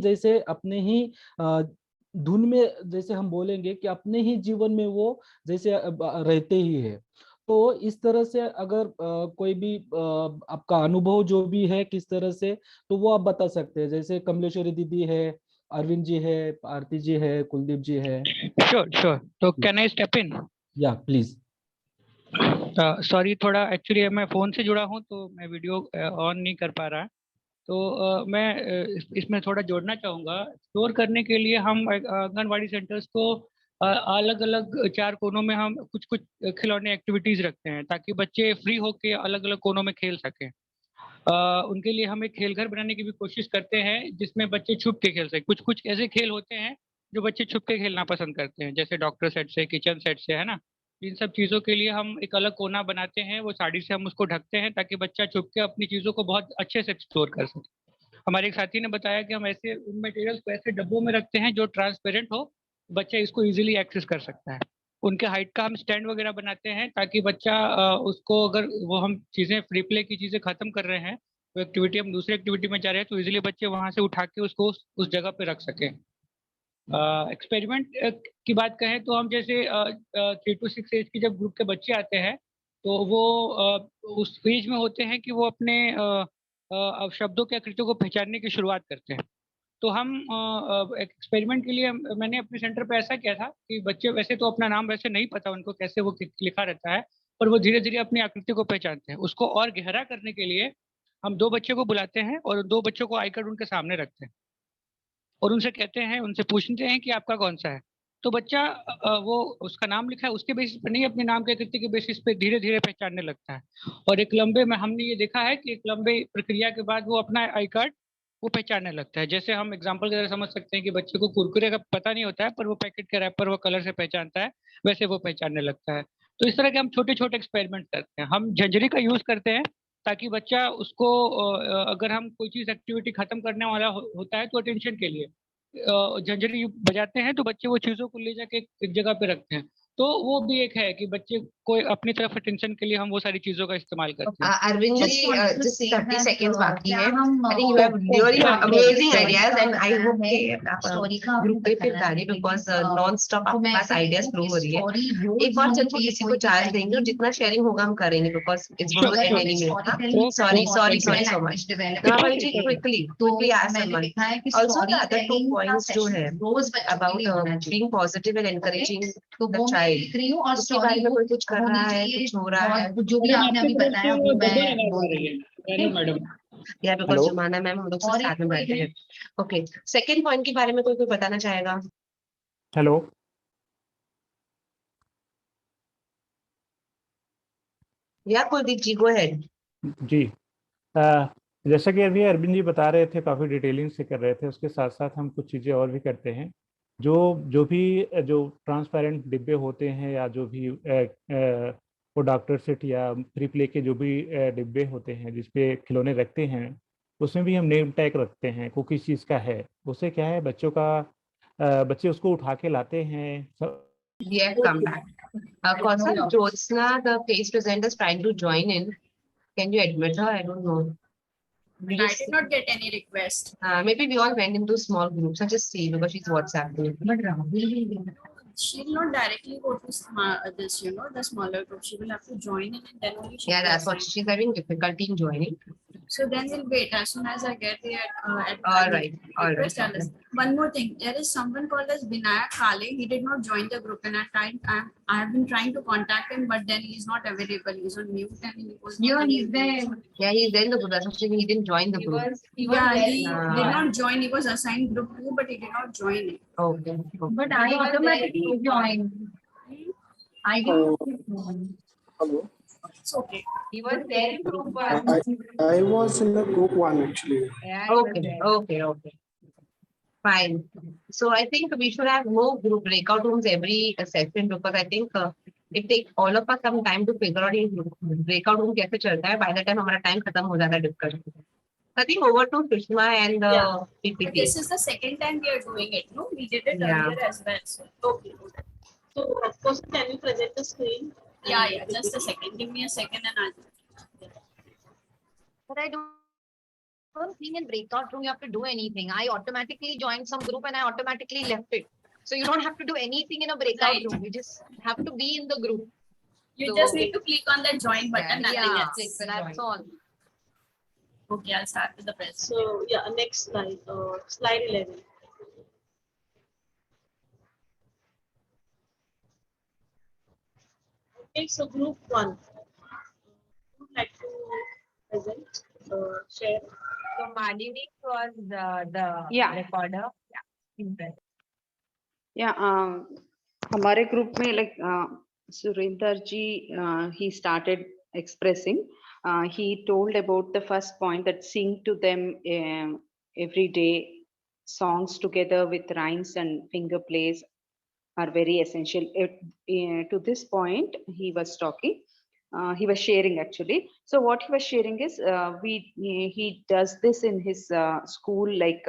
धुन में, जैसे हम बोलेंगे कि अपने ही जीवन में वो जैसे रहते ही है. तो इस तरह से अगर कोई भी आपका अनुभव जो भी है किस तरह से, तो वो आप बता सकते हैं. जैसे कमलेश्वरी दीदी है, अरविंद जी है, आरती जी है, कुलदीप जी है. श्योर. तो कैन आई स्टेप इन? या प्लीज. सॉरी, थोड़ा एक्चुअली मैं फोन से जुड़ा हूँ तो मैं वीडियो ऑन नहीं कर पा रहा. तो मैं इसमें थोड़ा जोड़ना चाहूँगा. एक्सप्लोर करने के लिए हम आंगनवाड़ी सेंटर्स को अलग अलग 4 कोनों में हम कुछ खिलौने एक्टिविटीज रखते हैं ताकि बच्चे फ्री होके अलग अलग कोनों में खेल सकें. उनके लिए हम एक खेल घर बनाने की भी कोशिश करते हैं जिसमें बच्चे छुप के खेल सकें. कुछ ऐसे खेल होते हैं जो बच्चे छुप के खेलना पसंद करते हैं, जैसे डॉक्टर सेट से, किचन सेट से, है ना. इन सब चीज़ों के लिए हम एक अलग कोना बनाते हैं, वो साड़ी से हम उसको ढकते हैं ताकि बच्चा छुप के अपनी चीज़ों को बहुत अच्छे से एक्सप्लोर कर सके. हमारे एक साथी ने बताया कि हम ऐसे उन मटेरियल्स को ऐसे डब्बों में रखते हैं जो ट्रांसपेरेंट हो, बच्चा इसको इजीली एक्सेस कर सकता है. उनके हाइट का हम स्टैंड वगैरह बनाते हैं ताकि बच्चा उसको, अगर वो हम चीज़ें फ्री प्ले की चीज़ें खत्म कर रहे हैं, तो एक्टिविटी हम दूसरी एक्टिविटी में जा रहे हैं, तो इजीली बच्चे वहाँ से उठा के उसको उस जगह पे रख सकें. एक्सपेरिमेंट की बात कहें तो हम जैसे 3 to 6 एज की जब ग्रुप के बच्चे आते हैं तो वो उस एज में होते हैं कि वो अपने शब्दों के आकृतियों को पहचानने की शुरुआत करते हैं. तो हम एक्सपेरिमेंट के लिए मैंने अपने सेंटर पे ऐसा किया था कि बच्चे वैसे तो अपना नाम वैसे नहीं पता उनको कैसे वो लिखा रहता है, पर वो धीरे धीरे अपनी आकृति को पहचानते हैं. उसको और गहरा करने के लिए हम 2 बच्चों को बुलाते हैं और 2 बच्चों को आई कार्ड उनके सामने रखते हैं और उनसे कहते हैं, उनसे पूछते हैं कि आपका कौन सा है. तो बच्चा वो उसका नाम लिखा है उसके बेसिस पर नहीं, अपने नाम के आकृति के बेसिस पे धीरे धीरे पहचानने लगता है. और एक लंबे में हमने ये देखा है कि एक लंबे प्रक्रिया के बाद वो अपना आई कार्ड वो पहचानने लगता है. जैसे हम एग्जांपल की तरह समझ सकते हैं कि बच्चे को कुरकुरे का पता नहीं होता है पर वो पैकेट के रैपर वो कलर से पहचानता है, वैसे वो पहचानने लगता है. तो इस तरह के हम छोटे छोटे एक्सपेरिमेंट करते हैं. हम झंझरी का यूज करते हैं ताकि बच्चा उसको अगर हम कोई चीज एक्टिविटी खत्म करने वाला होता है तो अटेंशन के लिए झंझरी बजाते हैं, तो बच्चे वो चीजों को ले जाके एक जगह पे रखते हैं. तो वो भी एक है कि बच्चे को अपनी तरफ अटेंशन के लिए हम वो सारी चीजों का इस्तेमाल करते हैं. अरविंद जी, just 30 seconds बाकी है. I think you have really amazing ideas and I hope कि आप ग्रुप पे फिर डालिए because non-stop आपके पास ideas flow हो रही है. एक बार जब किसी को चार्ज देंगे, जितना शेयरिंग होगा हम करेंगे because it's going to end any minute. Sorry so much. Namaval ji, quickly ask someone. Also the other 2 points जो है about being positive and encouraging the child. उसके बारे में कोई कुछ कर रहा है, कुछ हो रहा है, जो भी आपने अभी बताया वो मैं मैडम या बिकॉज़ जमाना मैम हम लोग सब साथ में बैठे हैं. ओके, सेकंड पॉइंट के बारे में कोई बताना चाहेगा? हेलो, या कुलदीप जी, गो अहेड. जी. जैसा कि अभी अरविंद जी बता रहे थे, काफ़ी डिटेलिंग से कर रहे थे, उसके साथ साथ हम कुछ चीज़ें और भी करते हैं. जो ट्रांसपेरेंट डिब्बे होते हैं या जो भी वो डॉक्टर सेट या फ्री प्ले के जो भी डिब्बे होते हैं जिसपे खिलौने रखते हैं, उसमें भी हम नेम टैग रखते हैं को किस चीज़ का है. उससे क्या है, बच्चे उसको उठा के लाते हैं. Yeah, come back. Kausal, Jyotsna, the case presenter is trying to join in. Can you admit her? I don't know. I did not get any request. Maybe we all went into small groups. I just see because she's WhatsApping. She will not directly go to this, the smaller group. She will have to join in and then only she Yeah, that's what she's having difficulty in joining. So then we'll wait as soon as I get here. All right. Request Alice. One more thing. There is someone called as Vinayak Kale. He did not join the group, and I have been trying to contact him, but then he is not available. He's on mute and he was. Yeah, he's there. Yeah, he's there in the group. That's actually he didn't join the group. He did not join. He was assigned group 2, but he did not join it. Okay. But I automatically joined. Hello. It's okay. He was there in group 1. I was in the group 1 actually. Okay. Fine. So I think we should have more group breakout rooms every session, because I think it takes all of us some time to figure out ये breakout room कैसे चलता है. By the time हमारा time खत्म हो जाता है discussion. I think over to Sushma and PPT. This is the second time we are doing it. No, we did it earlier as well. So. Okay. So of course, can you present the screen? Yeah. Just a second. Give me a second and I'll. But I don't think in breakout room you have to do anything. I automatically joined some group and I automatically left it. So you don't have to do anything in a breakout room. You just have to be in the group. You just need to click on the join button. Nothing else. That's all. Okay, I'll start with the press. So yeah, next slide. Slide 11. Okay, so group 1. Would like to present, share. So Malini was the recorder. हमारे group में like Surinder ji, he started expressing. He told about the first point that sing to them every day songs together with rhymes and finger plays are very essential. To this point, he was talking. He was sharing actually. So what he was sharing is he does this in his school, like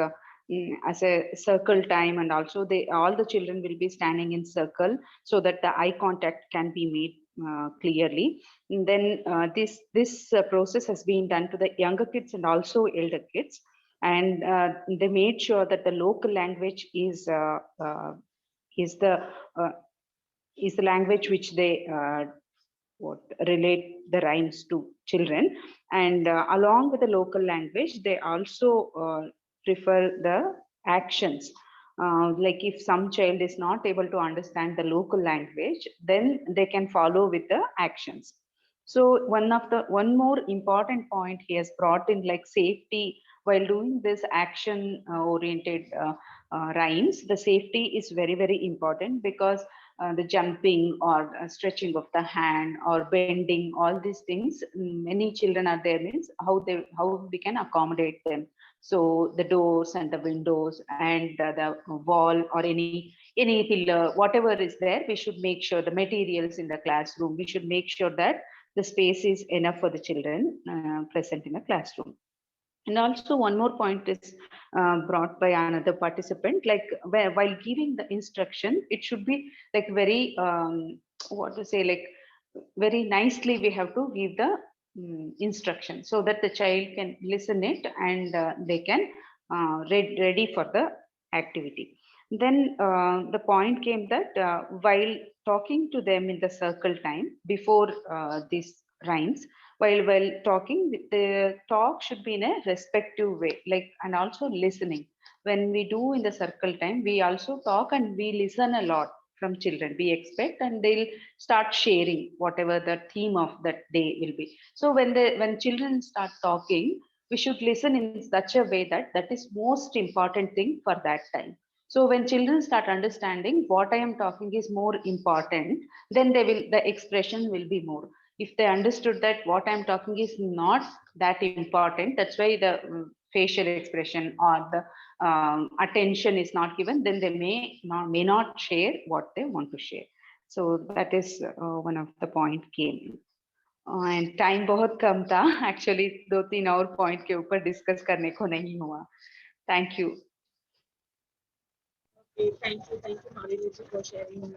as a circle time, and also all the children will be standing in circle so that the eye contact can be made clearly. And then this process has been done to the younger kids and also elder kids, and they made sure that the local language is the language which they relate the rhymes to children, and along with the local language they also prefer the actions. Like if some child is not able to understand the local language, then they can follow with the actions. So one more important point he has brought in, like safety, while doing this action oriented rhymes, the safety is very, very important, because the jumping or stretching of the hand or bending, all these things, many children are there, means how we can accommodate them. So the doors and the windows and the wall or any pillar, whatever is there, we should make sure the materials in the classroom, we should make sure that the space is enough for the children present in a classroom. And also one more point is brought by another participant, like while giving the instruction, it should be like very, like very nicely we have to give the instruction so that the child can listen it and they can ready for the activity. Then the point came that while talking to them in the circle time before these rhymes, while talking, the talk should be in a respective way, like, and also listening. When we do in the circle time, we also talk and we listen a lot from children. We expect, and they'll start sharing whatever the theme of that day will be. So when children start talking, we should listen in such a way that is most important thing for that time. So when children start understanding what I am talking is more important, then the expression will be more. If they understood that what I'm talking is not that important, that's why the facial expression or the attention is not given, then they may not share what they want to share. So that is one of the point came. And time बहुत कम था, actually 2-3 और point के ऊपर discuss करने को नहीं हुआ. Thank you. Okay, thank you, Malini, for sharing.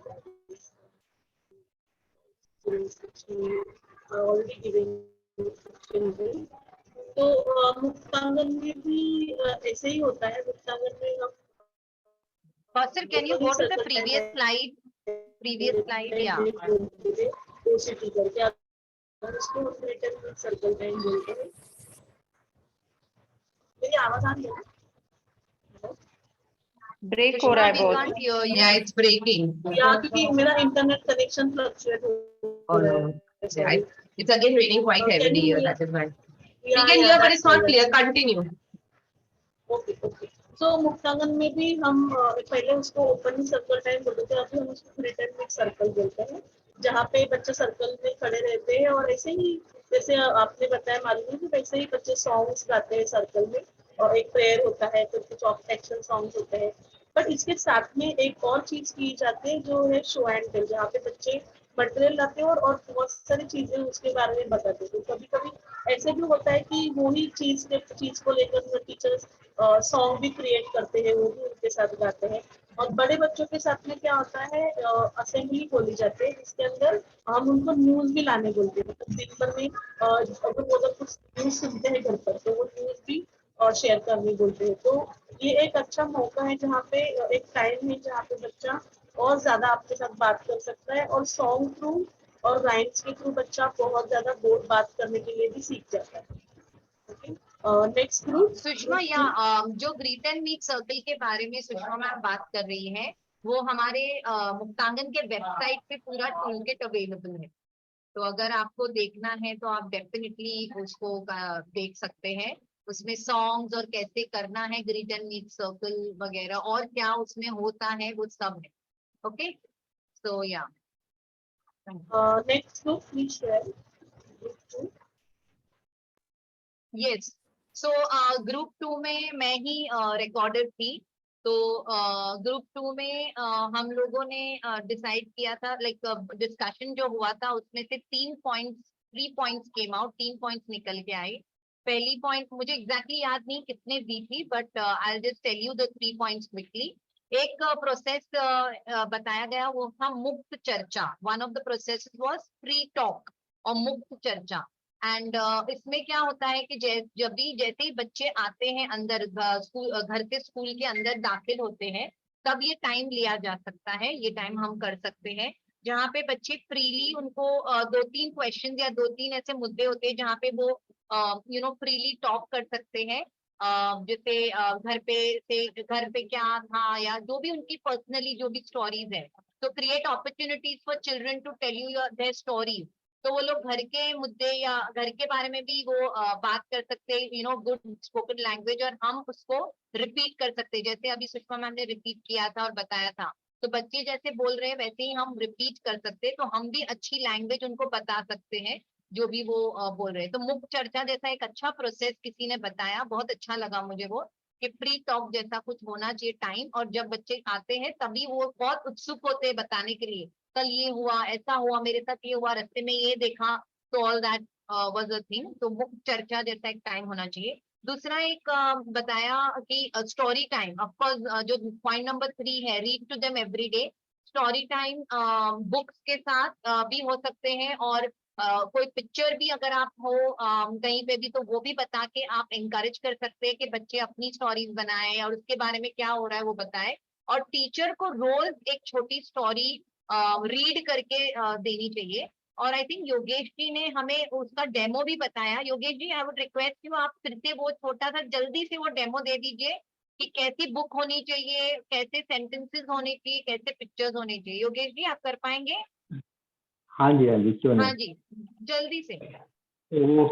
Already giving instruction. तो मुक्तांगन में भी ऐसे ही होता है. मुक्तांगन में हम Sir, can you go to the previous slide? Previous slide, yeah. OCT करके उसको रिटर्न सर्कल टाइम बोलते हैं. मेरी आवाज आ रही है? ब्रेक हो रहा है बहुत। Yeah, it's breaking. या क्योंकि मेरा इंटरनेट कनेक्शन फ्लक्चुएट हो रहा है। Yeah, it's again raining quite Can heavily you here. hear? That is why. We Yeah, can yeah, hear, but that's it's not why, clear. that's why. Continue. Okay okay. So Muktangan में भी हम पहले उसको open circle time बोलते थे, अभी हम उसको रिटर्न मिक्स सर्कल बोलते हैं, जहाँ पे बच्चे सर्कल में खड़े रहते हैं और ऐसे ही जैसे आपने बताया मालूम है कि वैसे ही बच्चे सॉन्ग्स गाते हैं सर्कल में, और एक प्रेयर होता है, फिर कुछ एक्शन सॉन्ग्स होते हैं। बट इसके साथ में एक और चीज की जाती है जो है शो एंड टेल, जहाँ पे बच्चे मटेरियल लाते हैं और बहुत सारी चीजें उसके बारे में बताते हैं। कभी कभी ऐसे भी होता है कि वही चीज को लेकर टीचर्स सॉन्ग भी क्रिएट करते हैं, वो भी उनके साथ गाते हैं। और बड़े बच्चों के साथ में क्या होता है, असेंबली बोली जाती है जिसके अंदर हम उनको न्यूज भी लाने बोलते हैं। मतलब दिन भर में अगर वो लोग कुछ न्यूज सुनते हैं घर पर, तो वो न्यूज भी शेयर करने बोलते हैं। तो ये एक अच्छा मौका है जहाँ पे एक टाइम है जहाँ पे बच्चा और ज्यादा आपके साथ बात कर सकता है, और सॉन्ग थ्रू और राइम्स के थ्रू बच्चा बहुत ज्यादा बोल बात करने के लिए भी सीख जाता है। नेक्स्ट ग्रुप सुषमा, या जो ग्रीट एंड मीट सर्कल के बारे में सुषमा मैम बात कर रही है, वो हमारे मुक्तांगन के वेबसाइट पे पूरा टूलकिट अवेलेबल है। तो अगर आपको देखना है तो आप डेफिनेटली उसको देख सकते हैं। उसमें सॉन्ग्स और कैसे करना है ग्रीट एंड मीट सर्कल वगैरह और क्या उसमें होता है वो सब है। ओके, सो या next group please share. Yes, so group 2 में मैं ही रिकॉर्डर थी। तो ग्रुप 2 में हम लोगों ने डिसाइड किया था, लाइक डिस्कशन जो हुआ था उसमें से 3 पॉइंट्स केम आउट, 3 पॉइंट्स निकल के आए। पहली पॉइंट मुझे एग्जैक्टली याद नहीं कितने दी थी, but I just tell you the 3 points quickly. एक प्रोसेस बताया गया, वो था मुक्त चर्चा। One of the process was free talk और मुक्त चर्चा। एंड इसमें क्या होता है कि जब भी जैसे ही बच्चे आते हैं अंदर, घर के स्कूल के अंदर दाखिल होते हैं, तब ये टाइम लिया जा सकता है। ये टाइम हम कर सकते हैं जहाँ पे बच्चे फ्रीली, उनको 2-3 क्वेश्चन या 2-3 ऐसे मुद्दे होते हैं जहाँ पे वो फ्रीली टॉक कर सकते हैं। जैसे घर पे क्या था, या जो भी उनकी पर्सनली जो भी स्टोरीज है, तो create opportunities for children to tell you their stories. तो वो लोग घर के मुद्दे या घर के बारे में भी वो बात कर सकते हैं, गुड स्पोकन लैंग्वेज, और हम उसको रिपीट कर सकते हैं। जैसे अभी सुषमा मैम ने रिपीट किया था और बताया था, तो बच्चे जैसे बोल रहे हैं वैसे ही हम रिपीट कर सकते हैं। तो हम भी अच्छी लैंग्वेज उनको बता सकते हैं जो भी वो बोल रहे हैं। तो मुक्त चर्चा जैसा एक अच्छा प्रोसेस किसी ने बताया, बहुत अच्छा लगा मुझे वो, कि फ्री टॉक जैसा कुछ होना चाहिए टाइम। और जब बच्चे आते हैं तभी वो बहुत उत्सुक होते हैं बताने के लिए, कल ये हुआ, ऐसा हुआ, मेरे साथ ये हुआ, रास्ते में ये देखा, तो all that was a thing. तो मुक्त चर्चा जैसा एक टाइम होना चाहिए। दूसरा एक बताया कि स्टोरी टाइम, ऑफकोर्स जो पॉइंट नंबर 3 है, read to them every day. Story time books के साथ भी हो सकते हैं, और कोई पिक्चर भी अगर आप हो कहीं पे भी, तो वो भी बता के आप encourage कर सकते हैं कि बच्चे अपनी स्टोरीज बनाएं और उसके बारे में क्या हो रहा है वो बताएं। और टीचर को रोज एक छोटी स्टोरी रीड करके देनी चाहिए। और आई थिंक योगेश जी ने हमें उसका डेमो भी बताया। Yogesh ji, I would request you, आप फिर से वो छोटा सा जल्दी से वो डेमो दे दीजिए कि कैसी बुक होनी चाहिए, कैसे सेंटेंसेस होने चाहिए, कैसे पिक्चर्स होने चाहिए। योगेश जी, आप कर पाएंगे? हाँ जी क्यों नहीं। हाँ जी, जल्दी से। तो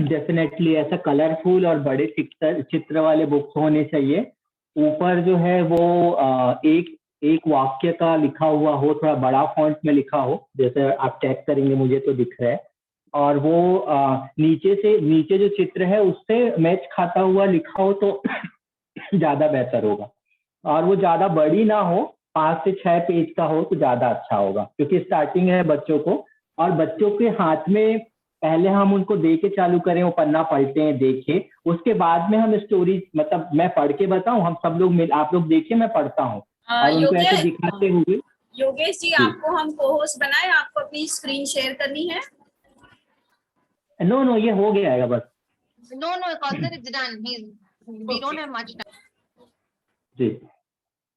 डेफिनेटली ऐसा कलरफुल और बड़े चित्र वाले बुक्स होने चाहिए। ऊपर जो है वो एक वाक्य का लिखा हुआ हो, थोड़ा बड़ा फॉन्ट में लिखा हो, जैसे आप चेक करेंगे मुझे तो दिख रहा है। और वो नीचे जो चित्र है उससे मैच खाता हुआ लिखा हो तो ज्यादा बेहतर होगा। और वो ज्यादा बड़ी ना हो, 5 से 6 पेज का हो तो ज्यादा अच्छा होगा, क्योंकि स्टार्टिंग है बच्चों को। और बच्चों के हाथ में पहले हम उनको दे के चालू करें, वो पन्ना पलटे हैं, देखे, उसके बाद में हम स्टोरी, मतलब मैं पढ़ के बताऊं, हम सब लोग मिल, आप लोग देखिए मैं पढ़ता हूँ और उनको ऐसे दिखाते हुए। योगेश जी, आपको हम को-होस्ट बनाए, आपको अपनी स्क्रीन शेयर करनी है? नो ये हो गया है बस। No, Kauthar, it's done. We don't have much time. जी,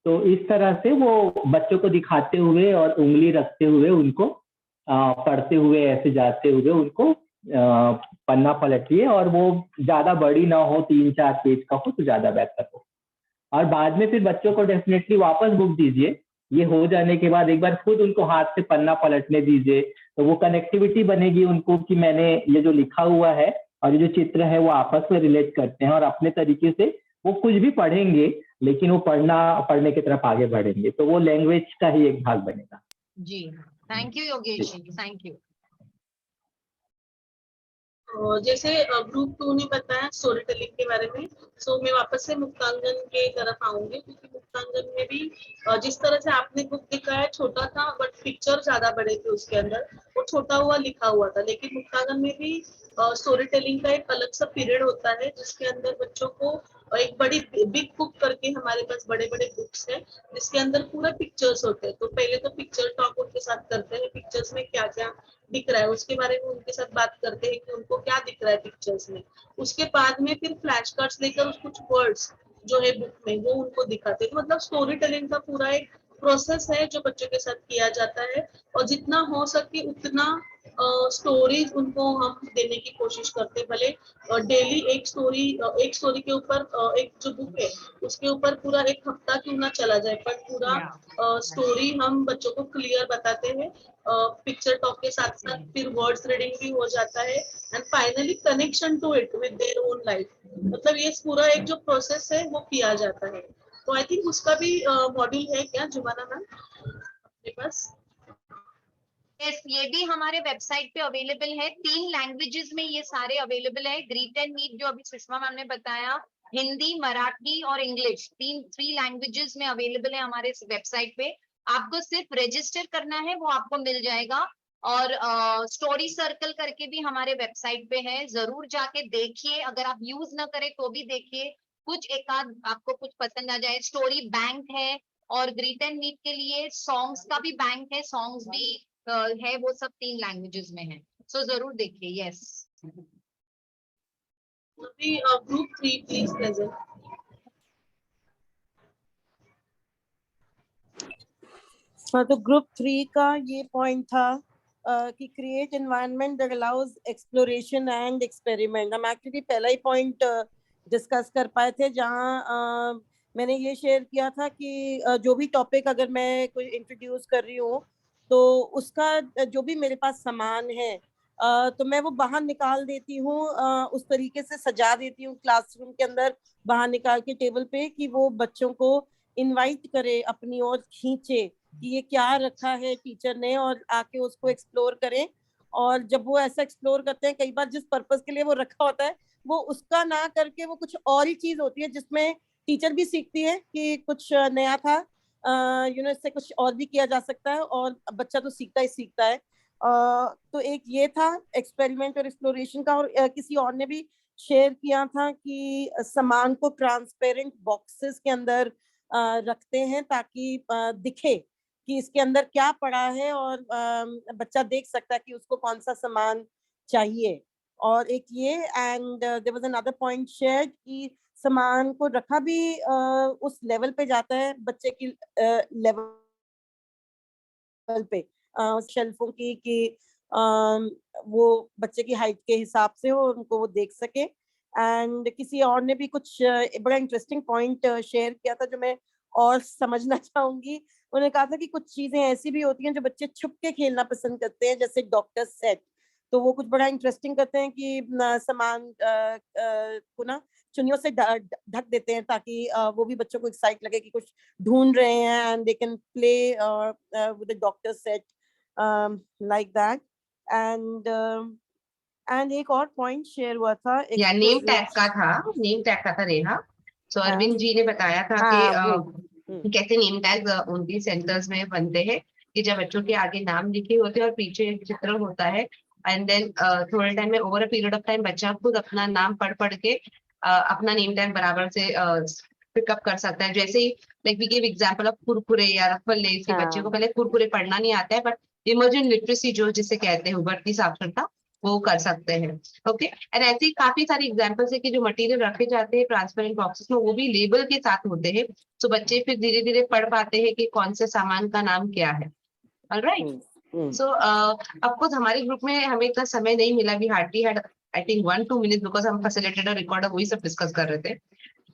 तो इस तरह से वो बच्चों को दिखाते हुए और उंगली रखते हुए उनको पढ़ते हुए ऐसे जाते हुए उनको पन्ना पलटिए और वो ज्यादा बड़ी ना हो, 3-4 पेज का हो तो ज्यादा बेहतर हो। और बाद में फिर बच्चों को डेफिनेटली वापस बुक दीजिए। ये हो जाने के बाद एक बार खुद उनको हाथ से पन्ना पलटने दीजिए, तो वो कनेक्टिविटी बनेगी उनको कि मैंने ये जो लिखा हुआ है और ये जो चित्र है वो आपस में रिलेट करते हैं, और अपने तरीके से वो कुछ भी पढ़ेंगे लेकिन वो पढ़ने की तरफ आगे बढ़ेंगे, तो वो लैंग्वेज का ही एक भाग बनेगा। जी, thank you Yogesh ji, thank you. जैसे ग्रुप 2 ने बताया स्टोरी टेलिंग के बारे में, सो मैं वापस से मुक्तांगन के तरफ आऊंगी, क्योंकि मुक्तांगन में भी जिस तरह से आपने बुक दिखाया छोटा था बट पिक्चर ज्यादा बड़े थे उसके अंदर, वो छोटा हुआ लिखा हुआ था, लेकिन मुक्तांगन में भी स्टोरी टेलिंग का एक अलग सा पीरियड होता है जिसके अंदर बच्चों को एक बड़ी बिग बुक करके, हमारे पास बड़े बड़े बुक्स हैं जिसके अंदर पूरा पिक्चर्स होते हैं। तो पहले तो पिक्चर टॉक उनके साथ करते हैं, पिक्चर्स में क्या क्या दिख रहा है उसके बारे में उनके साथ बात करते हैं कि उनको क्या दिख रहा है पिक्चर्स में। उसके बाद में फिर फ्लैश कार्ड्स लेकर कुछ वर्ड्स जो है बुक में वो उनको दिखाते हैं। मतलब स्टोरी टेलिंग का पूरा एक प्रोसेस है जो बच्चों के साथ किया जाता है, और जितना हो सके उतना स्टोरीज उनको हम देने की कोशिश करते हैं। भले डेली एक स्टोरी के ऊपर एक जो बुक है उसके ऊपर पूरा एक हफ्ता क्यों ना चला जाए, पर पूरा स्टोरी हम बच्चों को क्लियर बताते हैं। पिक्चर टॉक के साथ साथ फिर वर्ड्स रीडिंग भी हो जाता है, and finally connection to it with their own life. मतलब ये पूरा एक जो प्रोसेस है वो किया जाता है। तो आई थिंक उसका भी मॉड्यूल है क्या जुबाना मैम आपके पास? यस, ये भी हमारे वेबसाइट पे अवेलेबल है। 3 लैंग्वेजेस में ये सारे अवेलेबल है। ग्रीट एंड मीट जो अभी सुषमा मैम ने बताया, हिंदी, मराठी और इंग्लिश, 3 लैंग्वेजेस में अवेलेबल है हमारे वेबसाइट पे। आपको सिर्फ रजिस्टर करना है, वो आपको मिल जाएगा। और स्टोरी सर्कल करके भी हमारे वेबसाइट पे है, जरूर जाके देखिए। अगर आप यूज ना करें तो भी देखिए, कुछ एक आध आपको कुछ पसंद आ जाए। स्टोरी बैंक है, और ग्रीट एंड मीट के लिए सॉन्ग्स का भी बैंक है, सॉन्ग्स भी है, वो सब 3 लैंग्वेजेस में है। सो जरूर देखिए। Yes, group 3 please present. हाँ, तो ग्रुप 3 का ये पॉइंट था कि create environment that allows exploration and experiment. हम एक्चुअली पहला ही पॉइंट डिस्कस कर पाए थे, जहाँ मैंने ये शेयर किया था कि जो भी टॉपिक अगर मैं कोई इंट्रोड्यूस कर रही हूँ तो उसका जो भी मेरे पास सामान है तो मैं वो बाहर निकाल देती हूँ, उस तरीके से सजा देती हूँ क्लासरूम के अंदर बाहर निकाल के टेबल पे, कि वो बच्चों को इनवाइट करे, अपनी ओर खींचे कि ये क्या रखा है टीचर ने, और आके उसको एक्सप्लोर करें। और जब वो ऐसा एक्सप्लोर करते हैं, कई बार जिस पर्पस के लिए वो रखा होता है वो उसका ना करके वो कुछ और ही चीज होती है जिसमें टीचर भी सीखती है कि कुछ नया था, इससे कुछ और भी किया जा सकता है, और बच्चा तो सीखता ही सीखता है। तो एक ये था एक्सपेरिमेंट और एक्सप्लोरेशन का। और किसी और ने भी शेयर किया था कि सामान को ट्रांसपेरेंट बॉक्सेस के अंदर रखते हैं ताकि दिखे कि इसके अंदर क्या पड़ा है, और बच्चा देख सकता है कि उसको कौन सा सामान चाहिए। और एक ये, and there was another point shared कि सामान को रखा भी उस लेवल पे जाता है, बच्चे की लेवल पे, शेल्फों की, कि वो बच्चे की हाइट के हिसाब से हो, उनको वो देख सके। एंड किसी और ने भी कुछ बड़ा इंटरेस्टिंग पॉइंट शेयर किया था जो मैं और समझना चाहूंगी। उन्होंने कहा था कि कुछ चीजें ऐसी भी होती हैं जो बच्चे छुप के खेलना पसंद करते हैं, जैसे डॉक्टर सेट। तो वो कुछ बड़ा इंटरेस्टिंग करते हैं कि सामान को ना चुन्नियों से ढक देते हैं ताकि वो भी बच्चों को एक्साइट लगे कि कुछ ढूंढ रहे हैं, and they can play with the doctor set like that. And एक और पॉइंट शेयर हुआ था, नेम टैग का था रेहा। सो अरविंद जी ने बताया था कि कैसे नेम टैग उनके सेंटर्स में बनते हैं, कि जब बच्चों के आगे नाम लिखे होते हैं और पीछे एक चित्र होता है, एंड देन थोड़े टाइम में, over a period of time, बच्चा खुद अपना नाम पढ़ के अपना नेम टैग बराबर से पिकअप कर सकता है। जैसे like we give example of Kurkure या रफल लेस, के बच्चे को पहले कुरकुरे पढ़ना नहीं आता है, बट इमर्जिंग लिटरेसी जो जिसे कहते हैं, उभरती साक्षरता, वो कर सकते हैं। ओके, एंड ऐसे काफी सारी एग्जांपल्स है कि जो मटेरियल रखे जाते हैं ट्रांसपेरेंट बॉक्सेस में, वो भी लेबल के साथ होते हैं, तो बच्चे फिर धीरे धीरे पढ़ पाते हैं कि कौन से सामान का नाम क्या है। ऑलराइट, So of course हमारे ग्रुप में हमें इतना समय नहीं मिला, we hardly had I think 1-2 minutes because हम facilitator recorder वही सब डिस्कस कर रहे थे.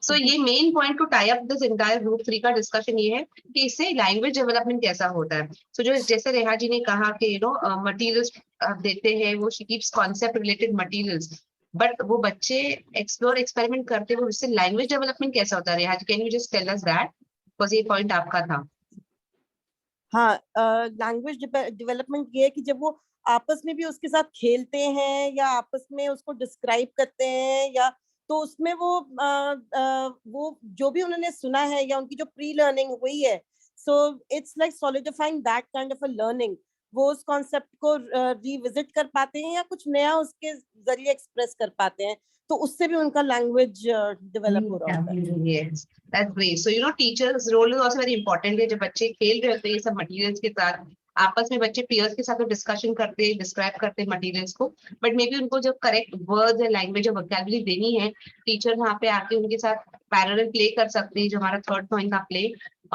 So ये main point two tie up this entire group 3 का डिस्कशन ये है कि इससे लैंग्वेज डेवलपमेंट कैसा होता है. सो जो जैसे रेहा जी ने कहा कि मटेरियल्स देते हैं, वो she keeps concept related materials, but वो बच्चे एक्सप्लोर एक्सपेरिमेंट करते हैं, उससे लैंग्वेज डेवलपमेंट कैसा होता है. Reha ji, can you just tell us that, because ये पॉइंट आपका था. हाँ, लैंग्वेज डेवलपमेंट ये है कि जब वो आपस में भी उसके साथ खेलते हैं या आपस में उसको डिस्क्राइब करते हैं, या तो उसमें वो जो भी उन्होंने सुना है या उनकी जो प्री लर्निंग हुई है, so it's like solidifying that kind of a learning. वो उस कॉन्सेप्ट को रिविजिट कर पाते हैं या कुछ नया उसके जरिए एक्सप्रेस कर पाते हैं, तो उससे भी उनका लैंग्वेज डेवलप हो रहा होता है. Yes, that's great. So teachers role is also very important है. जब बच्चे खेल रहे होते हैं ये सब मटेरियल्स के साथ, आपस में बच्चे पीयर्स के साथ डिस्कशन करते हैं, डिस्क्राइब करते हैं मटेरियल्स को, बट मे बी उनको जब करेक्ट वर्ड्स या लैंग्वेज और वोकैबुलरी देनी है, टीचर वहाँ पे आके उनके साथ पैरेलल प्ले कर सकते हैं, जो हमारा थर्ड पॉइंट था प्ले,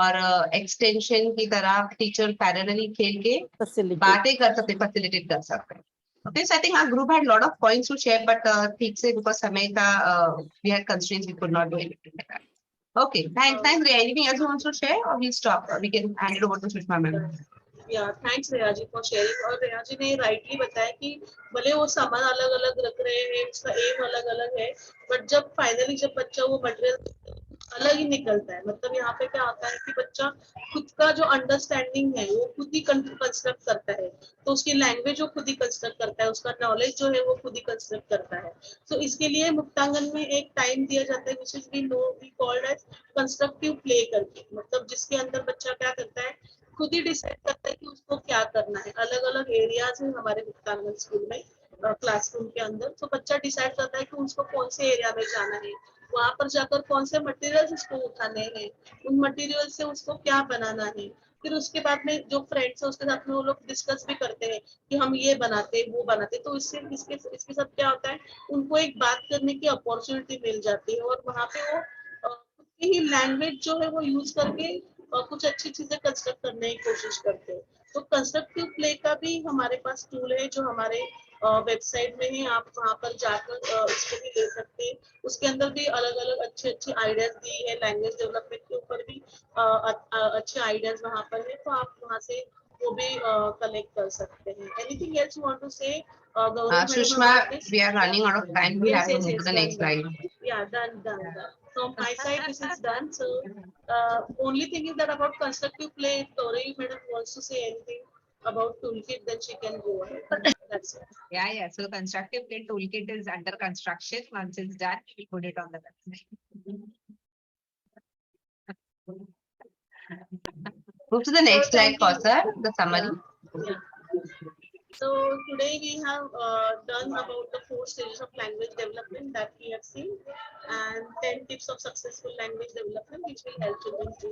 और एक्सटेंशन की तरह टीचर पैरेलली खेल के बातें कर सकते, फैसिलिटेट कर सकते हैं. Okay, so I think our group had a lot of points to share, but ठीक से because समय का we had constraints, we could not do anything like that. Okay, thanks, Rhea. Anything else you want to share, or we stop? We can hand it over to Sushma ma'am. Yeah, thanks Reha ji for sharing. और रेहा जी ने rightly बताया कि भले वो सामान अलग अलग रख रहे हैं, उसका एम अलग अलग है, बट जब फाइनली जब बच्चा वो मटेरियल अलग ही निकलता है. मतलब यहाँ पे क्या होता है कि बच्चा खुद का जो अंडरस्टैंडिंग है वो खुद ही कंस्ट्रक्ट करता है, तो उसकी लैंग्वेज वो खुद ही कंस्ट्रक्ट करता है, उसका नॉलेज जो है वो खुद ही कंस्ट्रक्ट करता है. तो इसके लिए मुक्तांगन में एक टाइम दिया जाता है which is we called as constructive play करके. मतलब जिसके अंदर बच्चा क्या करता है, खुद ही डिसाइड करता है कि उसको क्या करना है. अलग अलग एरियाज हैं हमारे मुक्तांगन स्कूल में क्लासरूम के अंदर, तो बच्चा डिसाइड करता है कि उसको कौन से एरिया में जाना है, वहां पर जाकर कौन से मटेरियल्स उसको उठाने हैं, उन मटेरियल से उसको क्या बनाना है. फिर उसके बाद में जो फ्रेंड्स है उसके साथ में वो लोग डिस्कस भी करते हैं कि हम ये बनाते हैं, वो बनाते हैं. तो इससे इसके साथ क्या होता है, उनको एक बात करने की अपॉर्चुनिटी मिल जाती है, और वहाँ पे वो खुद की ही लैंग्वेज जो है वो यूज करके कुछ अच्छी चीजें कंस्ट्रक्ट करने की कोशिश करते हैं. तो कंस्ट्रक्टिव प्ले का भी हमारे पास टूल है जो हमारे वेबसाइट में है, आप वहाँ पर जाकर इसको भी ले सकते हैं. उसके अंदर भी अलग अलग अच्छे आइडियाज दिए हैं. लैंग्वेज डेवलपमेंट के ऊपर भी अच्छे आइडियाज वहाँ पर है, तो आप वहाँ से वो भी कलेक्ट कर सकते हैं. Anything else you want to say Sushma, we are running out of time. We have to move to the next slide. Yeah, done. From my side, this is done. So, only thing is that about constructive play, if Tori madam wants to say anything about toolkit, then she can go ahead. That's it. Yeah. So constructive play toolkit is under construction. Once it's done, we put it on the website. Move to the next slide, Kausar, the summary. Yeah. So today we have done about the 4 stages of language development that we have seen, and 10 tips of successful language development which will help children to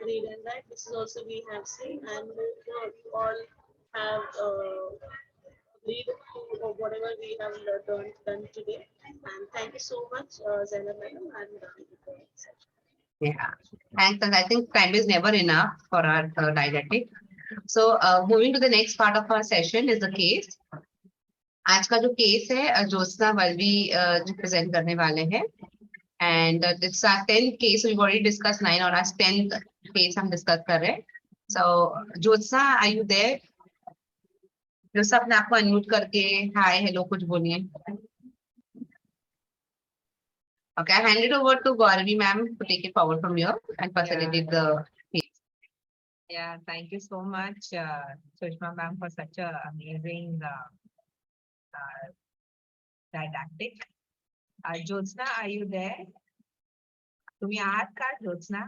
read and write. This is also we have seen, and you all have agreed to whatever we have done today. And thank you so much, Zainab madam, and yeah, thanks. And I think time is never enough for our didactic. So moving to the next part of our session is the case. आज का जो case है ज्योत्सना वल्वी जो present करने वाले हैं, and it's our 10th case. We've already discussed 9, और आज 10th case हम डिस्कस कर रहे हैं. So Jyotsna, are you there? Jyotsna अपने आप को अनम्यूट करके हाय हेलो कुछ बोलिए. Okay, I hand it over to Gauravi ma'am to take it forward from here and facilitate the case. Yeah, thank you so much, Sushma ma'am, for such a amazing didactic. Jyotsna, are you there? तुम्ही आहात का Jyotsna?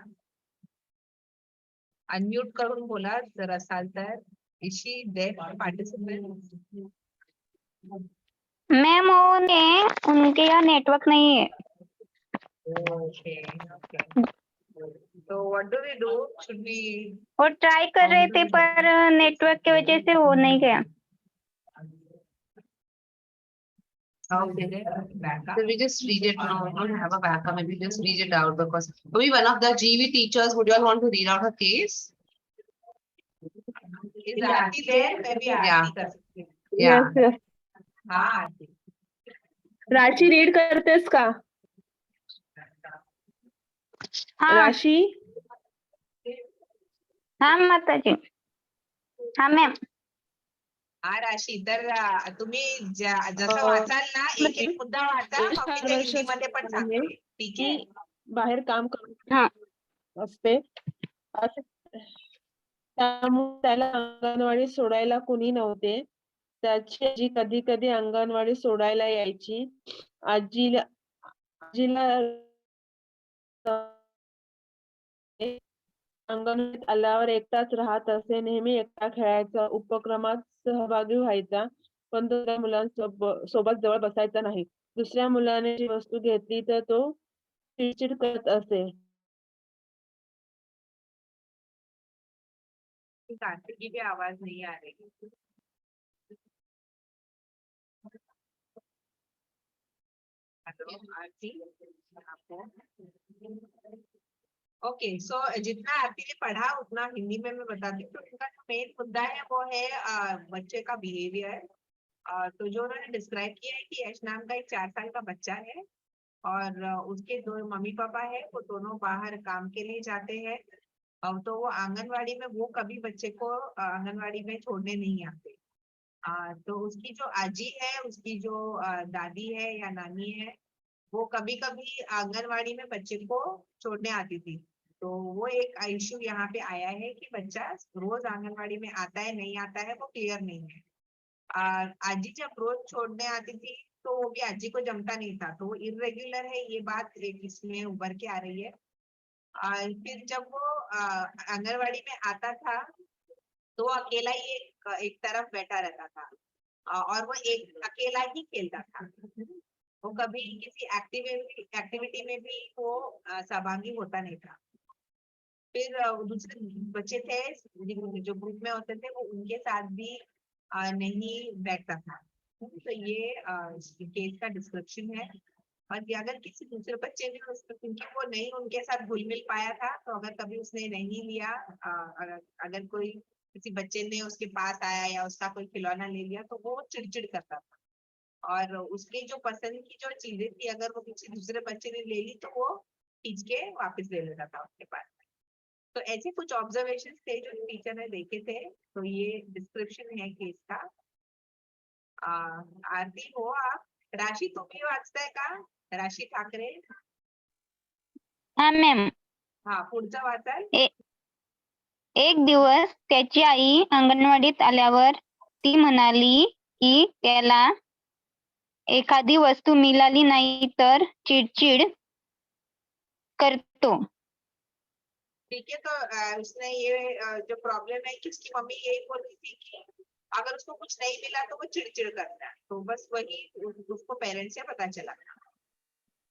Unmute करून बोला जर असाल तर. Is she there to participate? Ma'am उनके यहाँ नेटवर्क नहीं है. Okay. So what do we do? Should we? और ट्राई कर रहे थे पर नेटवर्क की वजह से हो नहीं गया. Okay, so we just read it now. We don't have a backup. Maybe just read it out, because maybe one of the GV teachers, would you all want to read out her case? Is Aarti there? मैं भी आरती कर सकती हूँ. Yes yes हाँ आरती. राशि read करतेस का? हाँ राशि हाँ माताजी. हाँ मैम. हा राशी तर तुम्ही जसं वाचाल ना एक एक मुद्दा वाचा मग मी ते हिंदीमध्ये पण सांगते. ठीक आहे. बाहेर काम करून हाँ असते त्यामुळे त्याला अंगणवाडी सोडायला कुणी नव्हते. त्याची आजी कधी कधी अंगणवाडी सोडायला यायची. आजीला अंगणवाडीत आल्यावर एकटाच राहत असे. नेहमी एकटा खेळायचा, उपक्रमात सहभागी व्हायचा, पण तो त्या मुलांसोबत जवळ बसायचा नाही. दुसऱ्या मुलाने जी वस्तू घेतली तर तो चिडचिड करत असे. आरती की भी आवाज नहीं आ रही. हेलो आरती आपको. ओके सो जितना आरती ने पढ़ा उतना हिंदी में मैं बताती हूँ. तो उनका जो मेन मुद्दा है वो है बच्चे का बिहेवियर. तो जो उन्होंने डिस्क्राइब किया है कि यश नाम का एक 4 साल का बच्चा है और उसके 2 मम्मी पापा है. वो दोनों बाहर काम के लिए जाते हैं. तो वो आंगनवाड़ी में वो कभी बच्चे को आंगनवाड़ी में छोड़ने नहीं आते. तो उसकी जो आजी है, उसकी जो दादी है या नानी है, वो कभी कभी आंगनवाड़ी में बच्चे को छोड़ने आती थी. तो वो एक इश्यू यहाँ पे आया है कि बच्चा रोज आंगनवाड़ी में आता है नहीं आता है वो क्लियर नहीं है. आजी जब रोज छोड़ने आती थी तो वो भी आजी को जमता नहीं था. तो वो इरेग्युलर है ये बात एक इसमें उभर के आ रही है. फिर जब वो आंगनवाड़ी में आता था तो अकेला ही एक तरफ बैठा रहता था और वो एक अकेला ही खेलता था. वो कभी किसी एक्टिविटी में भी वो सहभागी होता नहीं था. फिर दूसरे बच्चे थे जो ग्रुप में होते थे वो उनके साथ भी नहीं बैठता था. तो ये केस का डिस्क्रिप्शन है. और अगर किसी दूसरे बच्चे ने क्योंकि वो नहीं उनके साथ घुल मिल पाया था तो अगर कभी उसने नहीं लिया, अगर कोई किसी बच्चे ने उसके पास आया या उसका कोई खिलौना ले लिया तो वो चिड़चिड़ करता था. और उसकी जो पसंद की जो चीजें थी अगर वो किसी दूसरे बच्चे ने ले ली तो वो खींच के वापस ले लेता था उसके पास. तो ऐसे कुछ ऑब्जर्वेशन थे जो टीचर ने देखे थे. तो ये डिस्क्रिप्शन है केस का. आरती हो आप. राशी तुम्ही वाचताय का? राशी ठाकरे. हाँ मॅम. हा पुढचा वाचाल. एक दिवस त्याची आई अंगणवाडीत आल्यावर ती म्हणाली की त्याला एखादी वस्तू मिळाली नाही तर चिडचिड करतो. ठीक है. तो उसने ये जो प्रॉब्लम है कि उसकी मम्मी यही बोल रही थी कि अगर उसको कुछ नहीं मिला तो वो चिड़चिड़ करता है. तो बस वही उसको पेरेंट्स से पता चला.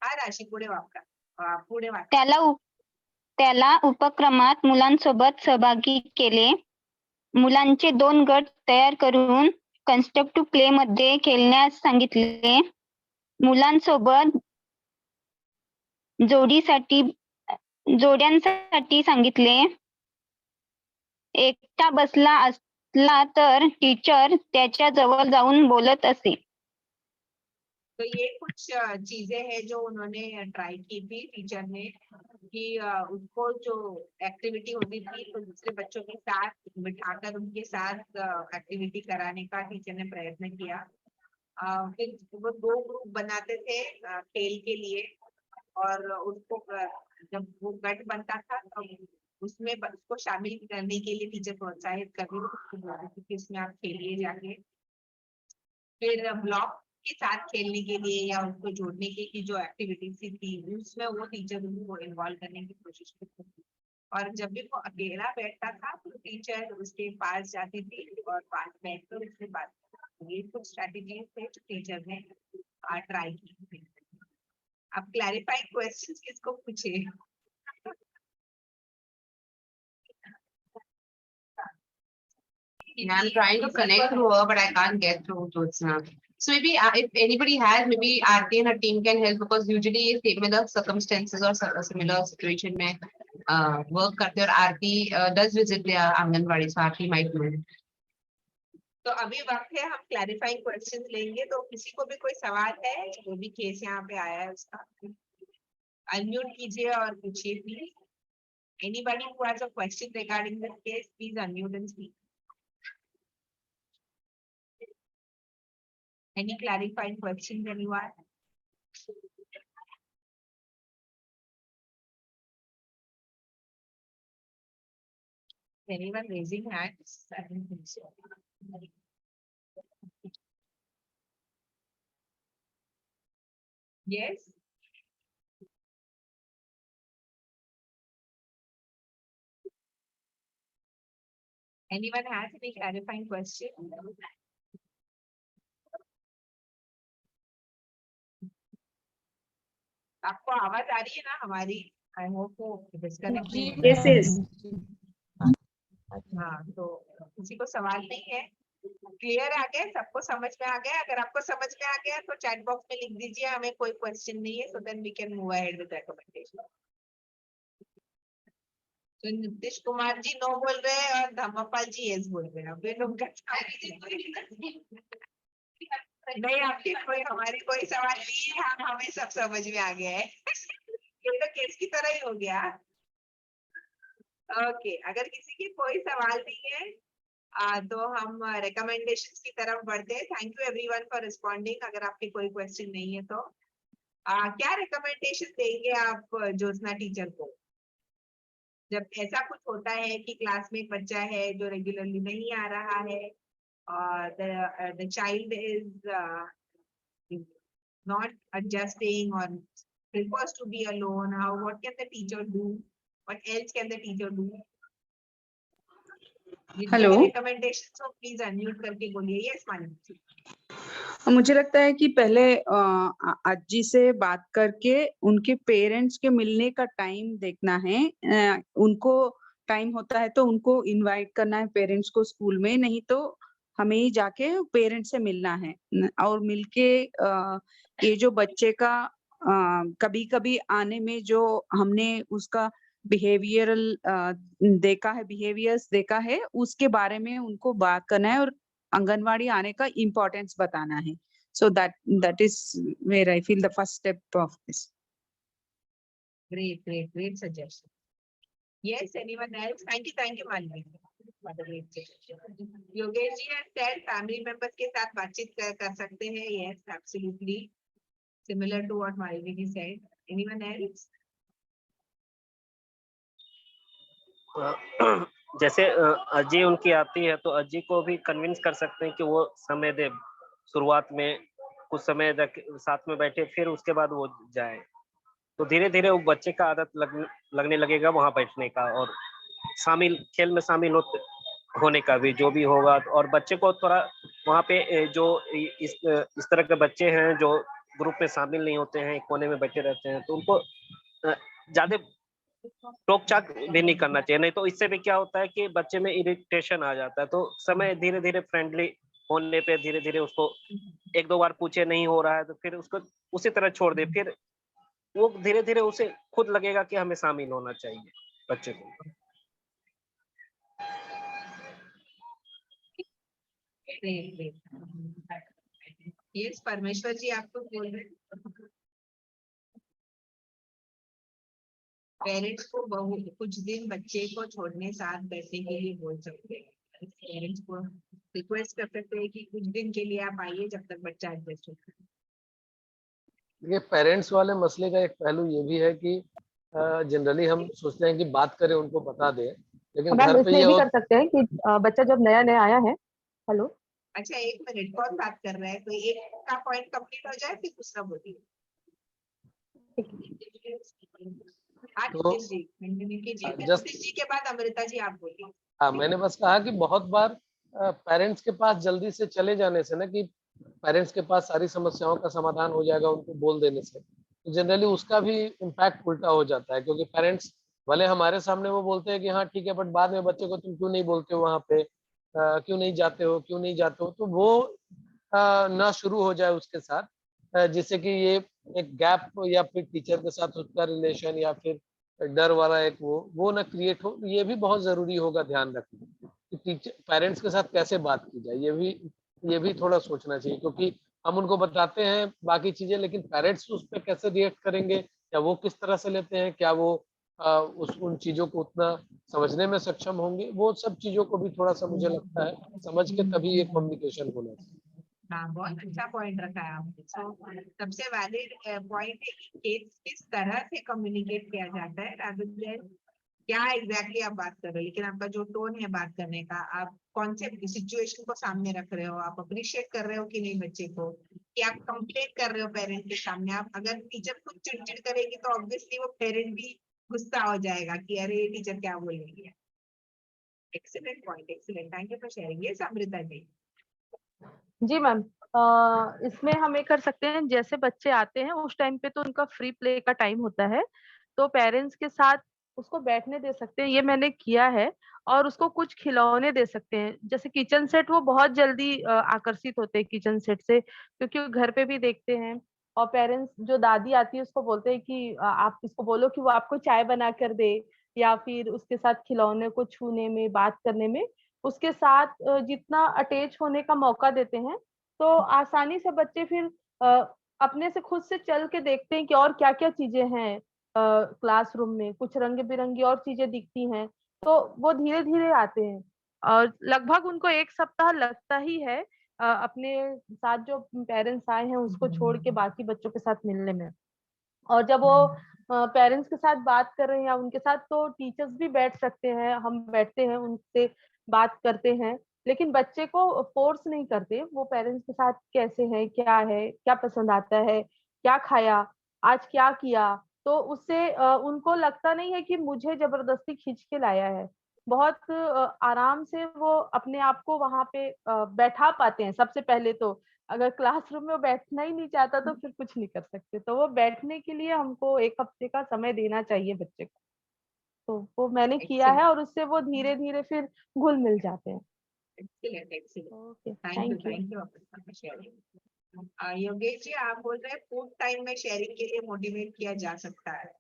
हा राशी पुढे वाचा. त्याला उपक्रमात मुलांसोबत सहभागी केले. मुलांचे 2 गट तयार करून कन्स्ट्रक्टिव्ह प्ले मध्ये खेळण्यास सांगितले. मुलांसोबत जोड्यांसाठी सांगितले. एकटा बसला असला तर टीचर त्याच्या जवळ जाऊन बोलत असे. तो ये कुछ चीजें हैं जो उन्होंने ट्राई की थी टीचर ने कि उसको जो एक्टिविटी होती थी तो दूसरे बच्चों के साथ बिठाकर उनके साथ एक्टिविटी कराने का टीचर ने प्रयत्न किया. फिर वो 2 ग्रुप बनाते थे खेल के लिए और उसको जब वो गट बनता था तब उसमें उसको शामिल करने के लिए टीचर प्रोत्साहित करती थी कि इसमें आप खेलिए जाके. फिर ब्लॉक के साथ खेलने के लिए या उसको जोड़ने की जो एक्टिविटीज थी उसमें वो टीचर उनको इन्वॉल्व करने की कोशिश करती थी. और जब भी वो अकेला बैठता था तो टीचर उसके पास जाती थी और पास बैठकर उससे बात करती. ये कुछ स्ट्रैटेजीज थे जो टीचर ने ट्राई की थी. अब क्लैरिफाइंग क्वेश्चंस किसको पूछे? I'm trying to connect through her, but I can't get through to Jyotsna. So maybe if anybody has, maybe Aarti and her team can help because usually similar circumstances or similar situation में work करते हैं और Aarti does visit their Anganwadi, so Aarti might know. तो अभी वक्त है, हम clarifying questions लेंगे। तो किसी को भी कोई सवाल है, जो भी केस यहाँ पे आया है उसका अनम्यूट कीजिए और पूछिए please. Anybody who has a question regarding this case, please unmute and speak. Any clarifying questions, anyone? Anyone raising hands? I don't think so. Yes? Anyone has any clarifying question? आपको आवाज आ रही है ना हमारी? I hope वो disconnect नहीं हो रहा है। हाँ, तो किसी को सवाल नहीं है? क्लियर आ गया? सबको समझ में आ गया? अगर आपको समझ में आ गया तो चैट बॉक्स में लिख दीजिए हमें कोई क्वेश्चन नहीं है, so then we can move ahead with recommendation. तो नीतीश कुमार जी नो बोल रहे हैं और धम्मपाल जी यस बोल रहे हैं। अभी उनका नहीं, आपके कोई हमारी कोई सवाल नहीं है, हमें सब समझ में आ गया है। ये तो केस की तरह ही हो गया। ओके, अगर किसी की कोई सवाल नहीं है तो हम रिकमेंडेशंस की तरफ बढ़ते हैं। Thank you everyone for responding. अगर आपके कोई क्वेश्चन नहीं है तो क्या रिकमेंडेशन देंगे आप ज्योत्सना टीचर को जब ऐसा कुछ होता है कि क्लास में एक बच्चा है जो रेगुलरली नहीं आ रहा है और the child is not adjusting or prefers to be alone? What can the teacher do? What else can the teacher do? Hello. Recommendations, so please unmute करके बोलिए। Yes, मानवी। मुझे लगता है कि पहले अज्जी से बात करके उनके पेरेंट्स के मिलने का टाइम देखना है। उनको टाइम होता है तो उनको इनवाइट करना है पेरेंट्स को स्कूल में, नहीं तो हमें ही जाके पेरेंट्स से मिलना है और मिलके ये जो बच्चे का कभी कभी आने में जो हमने उसका बिहेवियरल बिहेवियर्स देखा है उसके बारे में उनको बात करना है और आंगनवाड़ी आने का इम्पोर्टेंस बताना है। So that is where I feel the first step of this. Great suggestion. Yes, anyone else? Thank you, Malvi. Yogesh ji has said family members के साथ बातचीत कर सकते हैं। Yes, absolutely. Similar to what Malvi ji said. Anyone else? जैसे अज्जी उनकी आती है तो अज्जी को भी कन्विंस कर सकते हैं कि वो समय दे, शुरुआत में कुछ समय साथ में बैठे, फिर उसके बाद वो जाए, तो धीरे धीरे वो बच्चे का आदत लगने लगेगा वहां बैठने का और खेल में शामिल होने का भी जो भी होगा। और बच्चे को थोड़ा वहां पे जो इस तरह के बच्चे हैं जो ग्रुप में शामिल नहीं होते हैं, कोने में बैठे रहते हैं, तो उनको ज्यादा टोक चाक भी नहीं करना चाहिए। नहीं तो इससे भी क्या होता है कि बच्चे में इरिटेशन आ जाता है। तो समय धीरे धीरे फ्रेंडली होने पे धीरे धीरे उसको एक दो बार पूछे नहीं हो रहा है तो फिर उसको उसी तरह छोड़ दे, फिर वो धीरे धीरे उसे खुद लगेगा कि हमें शामिल होना चाहिए बच्चे को। यस, परमेश्वर जी आपको बोल रहे हैं। पेरेंट्स को कुछ दिन बच्चे को छोड़ने साथ बैठने के लिए बोल सकते हैं। पेरेंट्स को रिक्वेस्ट कर सकते हैं कि कुछ दिन के लिए आप आइए जब तक बच्चा एडजस्ट हो। देखिए, पेरेंट्स वाले मसले का एक पहलू ये भी है कि जनरली हम सोचते हैं कि बात करें, उनको बता दें, लेकिन घर पे ये भी कर सकते हैं कि बच्चा जब नया आया है। हेलो, अच्छा एक मिनट, कौन बात कर रहा है? तो एक का पॉइंट कंप्लीट हो जाए फिर दूसरा बोलिए। नीतीश जी के बाद अमृता जी आप बोलिए। हाँ, मैंने बस कहा कि बहुत बार पेरेंट्स के पास जल्दी से चले जाने से ना, कि पेरेंट्स के पास सारी समस्याओं का समाधान हो जाएगा उनको बोल देने से, तो जनरली उसका भी इम्पैक्ट उल्टा हो जाता है। क्योंकि पेरेंट्स भले हमारे सामने वो बोलते हैं कि हाँ ठीक है, बट बाद में बच्चे को तुम क्यों नहीं बोलते हो वहाँ पे, क्यों नहीं जाते हो, तो वो ना शुरू हो जाए उसके साथ, जिससे कि ये एक गैप या फिर टीचर के साथ उसका रिलेशन या फिर डर वाला एक वो ना क्रिएट हो। ये भी बहुत जरूरी होगा ध्यान रखना कि टीचर पेरेंट्स के साथ कैसे बात की जाए, ये भी थोड़ा सोचना चाहिए, क्योंकि हम उनको बताते हैं बाकी चीजें, लेकिन पेरेंट्स उस पर कैसे रिएक्ट करेंगे या वो किस तरह से लेते हैं, क्या वो उन चीजों को उतना समझने में सक्षम होंगे, वो सब चीजों को भी थोड़ा सा मुझे लगता है समझ के तभी एक कम्युनिकेशन होना चाहिए। हाँ, बहुत अच्छा पॉइंट रखा है आपने। सबसे वैलिड पॉइंट है कि किस तरह से कम्युनिकेट किया जाता है, rather than क्या एग्जैक्टली आप बात कर रहे हो, लेकिन आपका जो टोन है बात करने का, आप कौन से सिचुएशन को सामने रख रहे हो, आप अप्रिशिएट कर रहे हो कि नहीं बच्चे को, कि आप कंप्लेंट कर रहे हो पेरेंट के सामने। आप अगर टीचर खुद चिड़चिड़ करेगी तो ऑब्वियसली वो पेरेंट भी गुस्सा हो जाएगा कि अरे टीचर क्या बोलेंगे। Excellent point, excellent, thank you for sharing. ये अमृता जी। जी मैम, इसमें हम ये कर सकते हैं, जैसे बच्चे आते हैं उस टाइम पे तो उनका फ्री प्ले का टाइम होता है, तो पेरेंट्स के साथ उसको बैठने दे सकते हैं, ये मैंने किया है। और उसको कुछ खिलौने दे सकते हैं, जैसे किचन सेट। वो बहुत जल्दी आकर्षित होते हैं किचन सेट से, क्योंकि वो घर पे भी देखते हैं। और पेरेंट्स, जो दादी आती है उसको बोलते हैं कि आप इसको बोलो कि वो आपको चाय बना कर दे, या फिर उसके साथ खिलौने को छूने में, बात करने में उसके साथ जितना अटैच होने का मौका देते हैं, तो आसानी से बच्चे फिर अपने से खुद से चल के देखते हैं कि और क्या क्या चीजें हैं। क्लासरूम में कुछ रंग बिरंगी और चीजें दिखती हैं, तो वो धीरे धीरे आते हैं। और लगभग उनको 1 सप्ताह लगता ही है अपने साथ जो पेरेंट्स आए हैं उसको छोड़ के बाकी बच्चों के साथ मिलने में। और जब वो पेरेंट्स के साथ बात कर रहे हैं या उनके साथ, तो टीचर्स भी बैठ सकते हैं, हम बैठते हैं उनसे बात करते हैं, लेकिन बच्चे को फोर्स नहीं करते। वो पेरेंट्स के साथ कैसे हैं, क्या पसंद आता है, क्या खाया, आज क्या किया, तो उससे उनको लगता नहीं है कि मुझे जबरदस्ती खींच के लाया है। बहुत आराम से वो अपने आप को वहां पे बैठा पाते हैं। सबसे पहले तो अगर क्लासरूम में वो बैठना ही नहीं चाहता तो फिर कुछ नहीं कर सकते, तो वो बैठने के लिए हमको 1 हफ्ते का समय देना चाहिए बच्चे को। तो वो मैंने किया है, और उससे वो धीरे धीरे फिर घुल मिल जाते हैं। Excellent, excellent, okay, thank you, thank you. Thank you for sharing. Yogesh ji, आप बोल रहे हैं फूड टाइम में शेयरिंग के लिए मोटिवेट किया जा सकता है।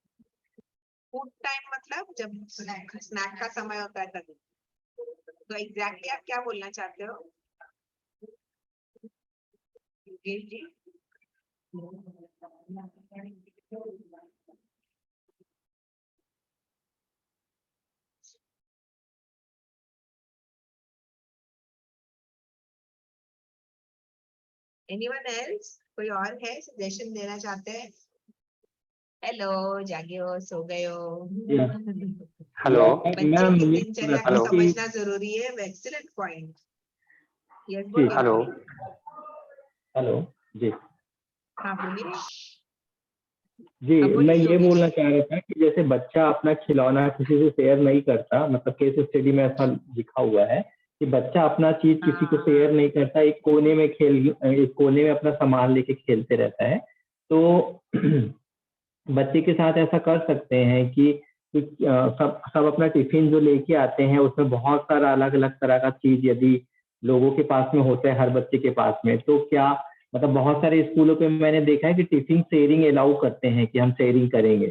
फूड टाइम मतलब जब स्नैक का समय होता है तभी, तो एग्जैक्टली आप क्या बोलना चाहते हो योगेश जी? Anyone else? कोई और है सजेशन देना चाहते हैं? हेलो, जागे हो, सो गए हो? हेलो बच्चे मैम, की ये दिनचर्या को हेलो समझना जरूरी है। Excellent point. यस, जी, हेलो हेलो जी। हाँ बोलिए। जी, हाँ, बोलिए मैं ये योगेश। बोलना चाह रहा था कि जैसे बच्चा अपना खिलौना किसी से शेयर नहीं करता, मतलब केस स्टडी में ऐसा लिखा हुआ है कि बच्चा अपना चीज किसी को शेयर नहीं करता, एक कोने में अपना सामान लेके खेलते रहता है। तो बच्चे के साथ ऐसा कर सकते हैं कि सब अपना टिफिन जो लेके आते हैं उसमें बहुत सारा अलग अलग तरह का चीज यदि लोगों के पास में होता है, हर बच्चे के पास में, तो क्या मतलब बहुत सारे स्कूलों पे मैंने देखा है कि टिफिन शेयरिंग अलाउ करते हैं कि हम शेयरिंग करेंगे।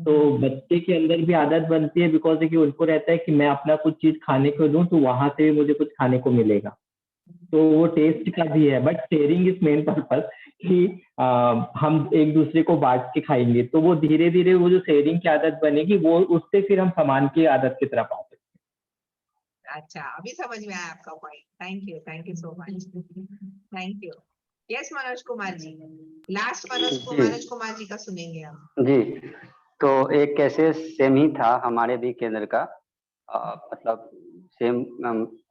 तो बच्चे के अंदर भी आदत बनती है, बिकॉज कि उनको रहता है कि मैं अपना कुछ चीज खाने को दूं तो वहां से भी मुझे कुछ खाने को मिलेगा। तो वो टेस्ट का भी है, but sharing is main purpose कि हम एक दूसरे को बांट के खाएंगे। तो वो धीरे धीरे वो जो शेयरिंग की आदत बनेगी, वो उससे फिर हम सामान की आदत की तरफ आ सकते हैं। अच्छा, अभी समझ में आया आपका point. Thank you so much, thank you. Yes Manoj Kumar ji, last Manoj Kumar ji का सुनेंगे हम। जी, तो एक केसेस सेम ही था हमारे भी केंद्र का। मतलब सेम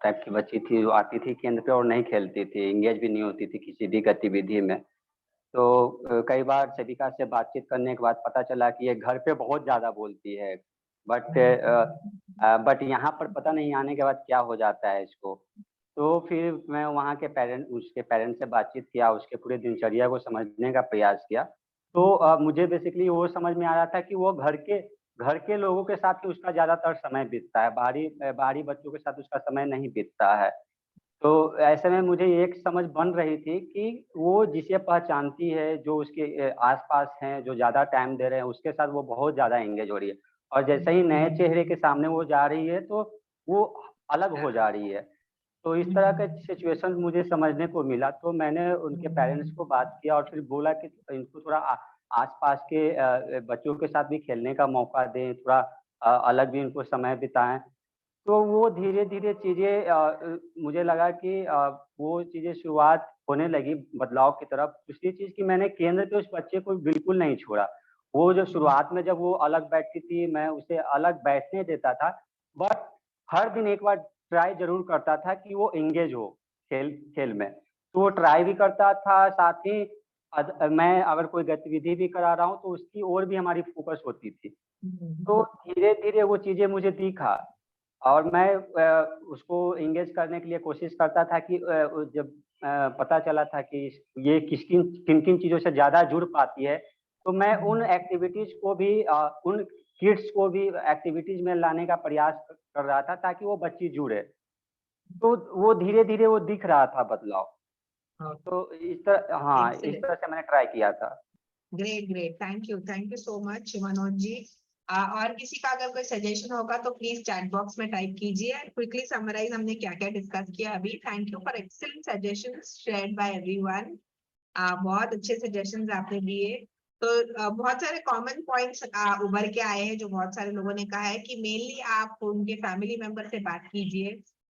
टाइप की बच्ची थी जो आती थी केंद्र पे और नहीं खेलती थी, इंगेज भी नहीं होती थी किसी भी गतिविधि में। तो कई बार सेविका से बातचीत करने के बाद पता चला कि ये घर पे बहुत ज्यादा बोलती है, बट यहाँ पर पता नहीं आने के बाद क्या हो जाता है इसको। तो फिर मैं वहाँ के उसके पेरेंट्स से बातचीत किया, उसके पूरे दिनचर्या को समझने का प्रयास किया। तो मुझे बेसिकली वो समझ में आ रहा था कि वो घर के लोगों के साथ ही उसका ज्यादातर समय बीतता है, बाहरी बच्चों के साथ उसका समय नहीं बीतता है। तो ऐसे में मुझे एक समझ बन रही थी कि वो जिसे पहचानती है, जो उसके आसपास हैं, जो ज्यादा टाइम दे रहे हैं, उसके साथ वो बहुत ज्यादा एंगेज हो रही है। और जैसे ही नए चेहरे के सामने वो जा रही है तो वो अलग हो जा रही है। तो इस तरह का सिचुएशन मुझे समझने को मिला, तो मैंने उनके पेरेंट्स को बात किया और फिर बोला कि इनको थोड़ा आसपास के बच्चों के साथ भी खेलने का मौका दें, थोड़ा अलग भी इनको समय बिताएं। तो वो धीरे-धीरे चीज़ें मुझे लगा कि वो चीज़ें शुरुआत होने लगी बदलाव की तरफ। दूसरी चीज़ कि मैंने केंद्र पे उस बच्चे को बिल्कुल नहीं छोड़ा। वो जो शुरुआत में जब वो अलग बैठती थी, मैं उसे अलग बैठने देता था, बट हर दिन एक बार ट्राई ज़रूर करता था कि वो एंगेज हो खेल में। तो वो ट्राई भी करता था, साथ ही मैं अगर कोई गतिविधि भी करा रहा हूँ, तो उसकी ओर भी हमारी फोकस होती थी। तो धीरे-धीरे वो चीज़ें मुझे दिखा और मैं उसको एंगेज करने के लिए कोशिश करता था कि जब पता चला था कि ये किन-किन चीज़ों से ज़्यादा जुड़ पाती है, तो मैं उन एक्टिविटीज़ को भी उन किड्स को भी एक्टिविटीज़ में लाने का प्रयास कर रहा था ताकि वो बच्ची जुड़े। तो वो धीरे-धीरे वो दिख रहा था बदलाव। तो इस तरह हाँ, इस तरह से मैंने ट्राई किया था। Great, thank you so much Manoj ji. और किसी का अगर कोई सजेशन होगा तो प्लीज चैट बॉक्स में टाइप कीजिए। क्विकली समराइज हमने क्या क्या डिस्कस किया अभी। Thank you for excellent suggestions shared by everyone. बहुत अच्छे सजेशंस आपने दिए। तो बहुत सारे कॉमन पॉइंट्स उभर के आए हैं जो बहुत सारे लोगों ने कहा है कि मेनली आप उनके फैमिली मेंबर से बात कीजिए।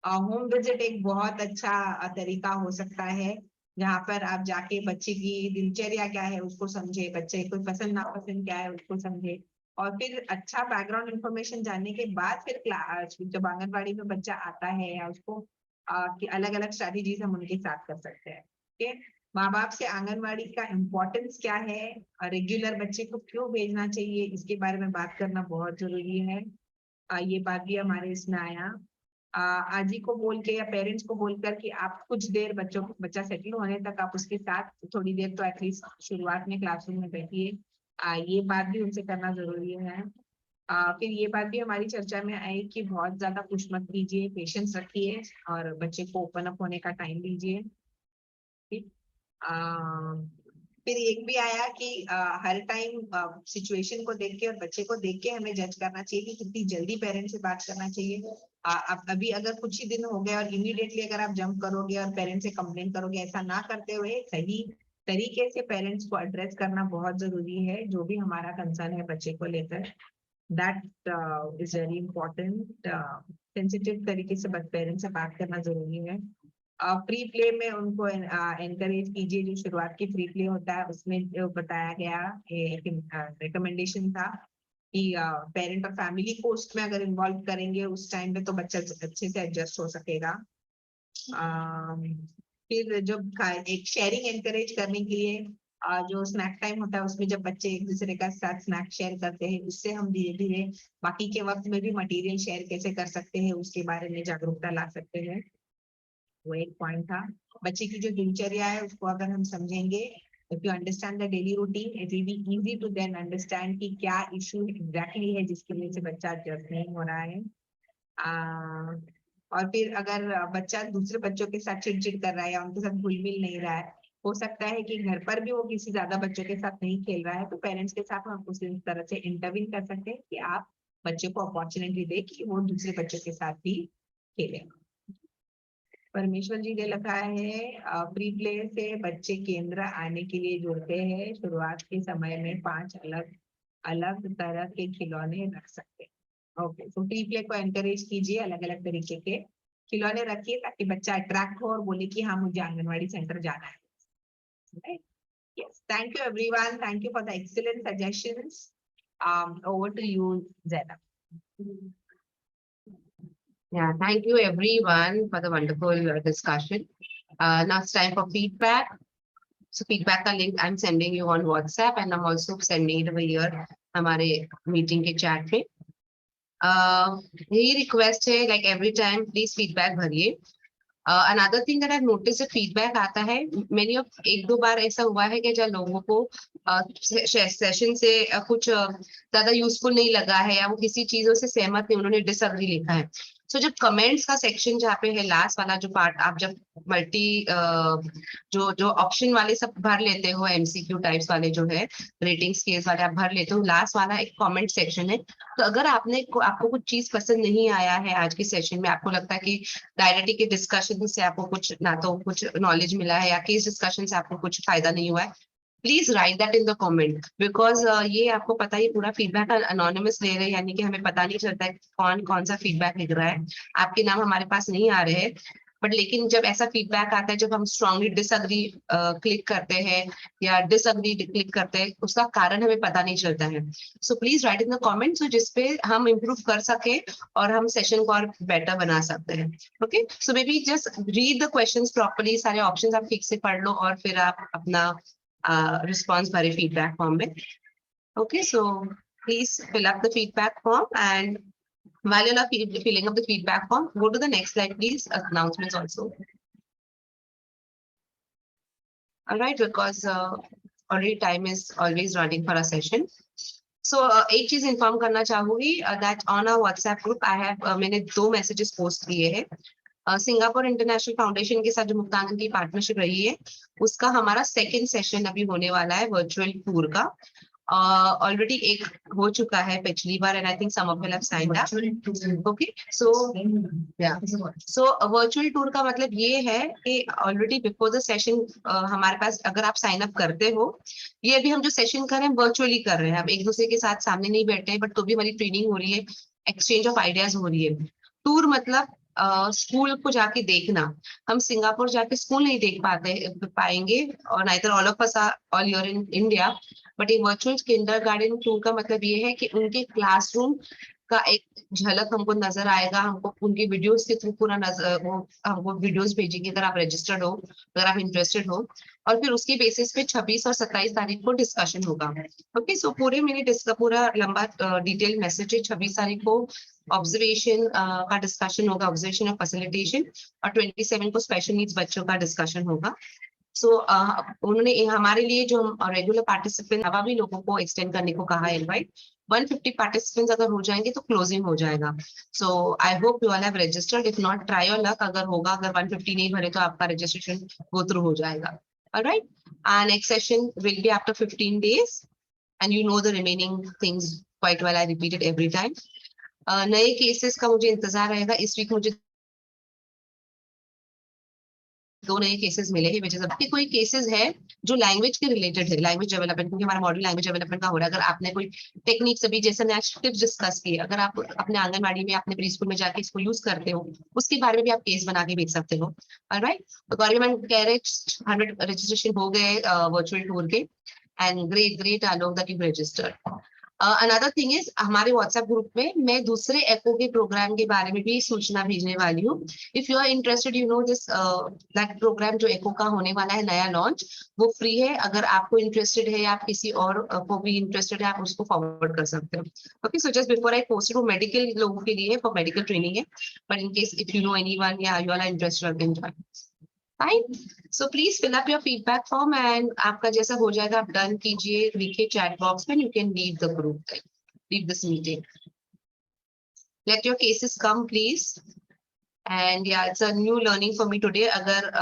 होम विजिट एक बहुत अच्छा तरीका हो सकता है जहाँ पर आप जाके बच्चे की दिनचर्या क्या है उसको समझे, बच्चे को पसंद नापसंद क्या है उसको समझे और फिर अच्छा बैकग्राउंड इंफॉर्मेशन जानने के बाद फिर क्लास जब आंगनबाड़ी में बच्चा आता है या उसको कि अलग अलग स्ट्रैटेजीज हम उनके साथ कर सकते हैं। ठीक है, माँ बाप से आंगनबाड़ी का इम्पोर्टेंस क्या है और रेगुलर बच्चे को क्यों भेजना चाहिए इसके बारे में बात करना बहुत जरूरी है। ये बात भी हमारे इसमें आया। आजी को बोल के या पेरेंट्स को बोलकर कि आप कुछ देर बच्चा सेटल होने तक आप उसके साथ थोड़ी देर तो एटलीस्ट शुरुआत में क्लासरूम में बैठिए। ये बात भी उनसे करना जरूरी है। फिर ये बात भी हमारी चर्चा में आई कि बहुत ज्यादा पुश मत कीजिए, पेशेंस रखिए और बच्चे को ओपन अप होने का टाइम दीजिए। फिर एक भी आया कि हर टाइम सिचुएशन को देख के और बच्चे को देख के हमें जज करना चाहिए कि कितनी जल्दी पेरेंट्स से बात करना चाहिए। अब अभी अगर कुछ ही दिन हो गए और इमीडिएटली अगर आप जंप करोगे और पेरेंट्स से कंप्लेन करोगे, ऐसा ना करते हुए सही तरीके से पेरेंट्स को एड्रेस करना बहुत जरूरी है। जो भी हमारा कंसर्न है बच्चे को लेकर, that is very important. Sensitive तरीके से पेरेंट्स से बात करना जरूरी है। प्री प्ले में उनको एनकरेज कीजिए। जो शुरुआत की प्री प्ले होता है उसमें जो बताया गया एक रिकमेंडेशन था कि पेरेंट और फैमिली को उसमें अगर इन्वॉल्व करेंगे उस टाइम पे तो बच्चा अच्छे से एडजस्ट हो सकेगा। फिर जब एक शेयरिंग एनकरेज करने के लिए जो स्नैक टाइम होता है उसमें जब बच्चे एक दूसरे का साथ स्नैक शेयर करते हैं उससे हम धीरे धीरे बाकी के वक्त में भी मटेरियल शेयर कैसे कर सकते हैं उसके बारे में जागरूकता ला सकते हैं। वो एक पॉइंट था। बच्चे की जो दिनचर्या है उसको अगर हम समझेंगे, if you understand the daily routine, it will be easy to then understand कि क्या इशू एग्जैक्टली है जिसकी वजह से बच्चा एडजस्ट नहीं हो रहा है। और फिर अगर बच्चा दूसरे बच्चों के साथ चिड़चिड़ कर रहा है या उनके साथ घुल मिल नहीं रहा है, हो सकता है कि घर पर भी वो किसी ज्यादा बच्चों के साथ नहीं खेल रहा है, तो पेरेंट्स के साथ हम उस तरह से इंटरवीन कर सकते हैं कि आप बच्चे को अपॉर्चुनिटी दे कि वो दूसरे बच्चों के साथ भी खेले। परमेश्वर जी ने लिखा है प्री प्ले से बच्चे केंद्र आने के लिए जोड़ते हैं। शुरुआत के समय में 5 अलग अलग तरह के खिलौने रख सकते हैं। ओके, तो प्री प्ले को एनकरेज कीजिए, अलग अलग तरीके के खिलौने रखिए ताकि बच्चा अट्रैक्ट हो और बोले कि हाँ मुझे आंगनवाड़ी सेंटर जाना है। Yes, thank you everyone. Thank you for the excellent suggestions. Over to you, Zainab. Yeah, thank you everyone for the wonderful discussion. Now it's time for feedback. So feedback का link I'm sending you on WhatsApp and I'm also sending it over here हमारे meeting के chat पे. यही request है like every time please feedback भरिए. Another thing that I've noticed that feedback आता है many of एक दो बार ऐसा हुआ है कि जब लोगों को सेशन से कुछ ज्यादा यूजफुल नहीं लगा है या वो किसी चीजों से सहमत नहीं, उन्होंने डिसएग्री लिखा है। सो जब कमेंट्स का सेक्शन जहाँ पे है लास्ट वाला जो पार्ट, आप जब मल्टी जो ऑप्शन वाले सब भर लेते हो, एमसीक्यू टाइप्स वाले जो है रेटिंग स्केल्स वाले आप भर लेते हो, लास्ट वाला एक कमेंट सेक्शन है। तो अगर आपको कुछ चीज पसंद नहीं आया है आज के सेशन में, आपको लगता है कि डायरेक्टली के डिस्कशन से आपको कुछ ना तो कुछ नॉलेज मिला है या केस डिस्कशन से आपको कुछ फायदा नहीं हुआ है, please right that in the comment, because ये आपको पता है पूरा फीडबैक अनोनिमस ले रहे हैं, यानी कि हमें पता नहीं चलता है कौन कौन सा फीडबैक लिख रहा है। आपके नाम हमारे पास नहीं आ रहे हैं, बट लेकिन जब ऐसा फीडबैक आता है, जब हम स्ट्रांगली डिसअग्री क्लिक करते हैं या डिसअग्री क्लिक करते हैं, उसका कारण हमें पता नहीं चलता है। So please write in the comment, so जिसपे हम इम्प्रूव कर सके और हम सेशन को और बेटर बना सकते हैं। Okay, so may be just read the questions properly, सारे ऑप्शंस आप ठीक से पढ़ लो और फिर आप अपना response भरे feedback form में। Okay, so please fill up the feedback form, and while you are filling up the feedback form, go to the next slide, please. Announcements also. All right, because already time is always running for a session. So एक चीज inform करना चाहूंगी that on our WhatsApp group I have मैंने 2 messages post किए हैं। Singapore international foundation के साथ जो मुक्तांगन की पार्टनरशिप रही है, उसका हमारा सेकंड सेशन अभी होने वाला है वर्चुअल टूर का। ऑलरेडी एक हो चुका है पिछली बार, and I think some of you have signed up. Okay, so virtual tour का मतलब ये है कि ऑलरेडी बिफोर द सेशन हमारे पास, अगर आप साइन अप करते हो, ये अभी हम जो सेशन कर रहे हैं वर्चुअली कर रहे हैं, हम एक दूसरे के साथ सामने नहीं बैठे हैं, बट तो भी हमारी ट्रेनिंग हो रही है, एक्सचेंज ऑफ आइडियाज हो रही है। टूर मतलब स्कूल को जाके देखना, हम सिंगापुर जाके स्कूल नहीं देख पाएंगे, और neither all of us are all here in India, but एक वर्चुअल किंडरगार्टन टूर का मतलब ये है कि उनके क्लासरूम का एक झलक हमको नजर आएगा, हमको उनकी वीडियोस के थ्रू पूरा नजर, वो हमको वीडियोस भेजेंगे अगर आप रजिस्टर्ड हो, अगर आप इंटरेस्टेड हो, और फिर उसके बेसिस पे 26 और 27 तारीख को डिस्कशन होगा। ओके, सो पूरे पूरा लंबा डिटेल मैसेज है। 26 तारीख को ऑब्जर्वेशन का डिस्कशन होगा, ऑब्जर्वेशन और फैसिलिटेशन, और 27 को स्पेशल नीड्स बच्चों का डिस्कशन होगा। सो उन्होंने हमारे लिए जो रेगुलर पार्टिसिपेंट हवा भी लोगों को एक्सटेंड करने को कहा है इनवाइट। 150 पार्टिसिपेंट्स अगर हो जाएंगे तो क्लोजिंग हो जाएगा। So I hope you all have registered, if not try your luck, अगर होगा, अगर 150 नहीं भरे तो आपका रजिस्ट्रेशन गो थ्रू हो जाएगा। Alright, and next session will be after 15 days, and you know the remaining things quite well, I repeat it every time. नए केसेस का मुझे इंतजार रहेगा। इस वीक मुझे 2 नए केसेस मिले हैं, आपके कोई केसेस है जो लैंग्वेज के रिलेटेड है, लैंग्वेज डेवलपमेंट, क्योंकि हमारा मॉडल लैंग्वेज डेवलपमेंट का हो रहा है। अगर आपने कोई टेक्निक अभी जैसे टिप्स डिस्कस किए, अगर आप अपने आंगनबाड़ी में, अपने प्री स्कूल में जाके इसको यूज करते हो, उसके बारे में भी आप केस बना के भेज सकते हो। ऑलराइट, तो गवर्नमेंट कह रहे 100 रजिस्ट्रेशन हो गए वर्चुअल टूर के, and great Alok that you registered. Another thing is, हमारे व्हाट्सएप ग्रुप में मैं दूसरे एको के प्रोग्राम के बारे में भी सूचना भेजने वाली हूँ। If you are interested, you know this that programme जो एको का होने वाला है नया लॉन्च, वो फ्री है। अगर आपको इंटरेस्टेड है या आप किसी और को भी इंटरेस्टेड है, आप उसको फॉरवर्ड कर सकते हो। Okay, so just before I post, वो मेडिकल लोगों के लिए, फॉर मेडिकल ट्रेनिंग है, but in case if you know anyone या you are interested in join, fine. So please fill up your feedback form, and आपका जैसा हो जाएगा आप डन कीजिए, लिखिए चैट बॉक्स में, you can leave the group, leave this meeting. Let your cases come, please. And yeah, it's a new learning for me today. अगर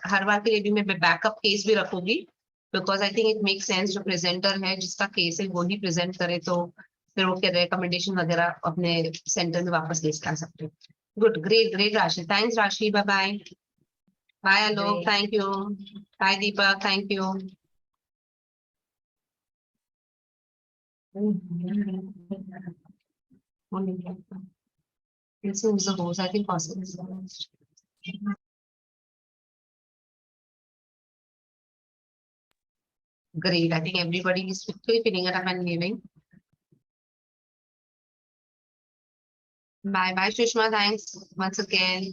हर बार के लिए भी मैं बैकअप केस भी रखूंगी, because I think it makes sense, जो presenter है जिसका केस है वो ही प्रेजेंट करे, तो फिर वो क्या रिकमेंडेशन वगैरह अपने सेंटर में वापस ले आ सकते हैं। Good, great Rashi, thanks Rashi, bye bye. Bye Alok, thank you. Bye Deepak, thank you. This is the host, I think possible. Great, I think everybody is quickly filling it up and leaving. Bye bye Sushma, thanks once again.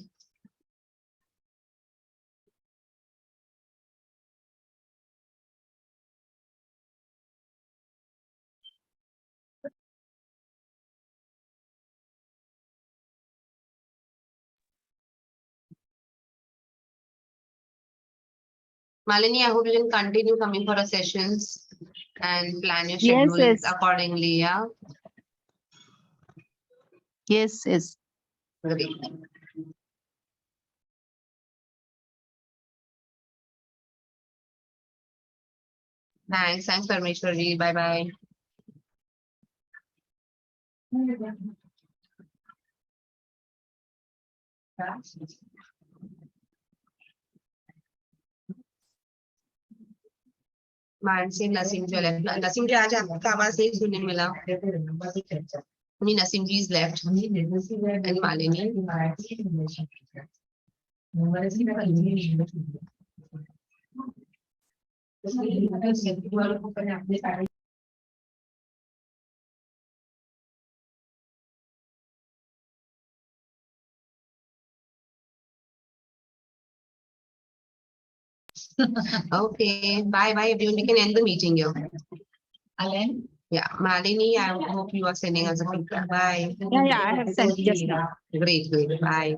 Malini, I hope you can continue coming for our sessions and plan your schedule accordingly, yeah? Yes. Great. Thanks Parmeshwar ji. Bye bye. Mansi Naseem जो left. Naseem जी आज आपका आवाज नहीं सुनने मिला. नहीं, नसीम जी is left. And Malini. Okay, bye everyone. We can end the meeting here. Alan? Yeah, Malini, I hope you are sending us a feedback. Bye. Yeah, I have sent just now. Great. Bye.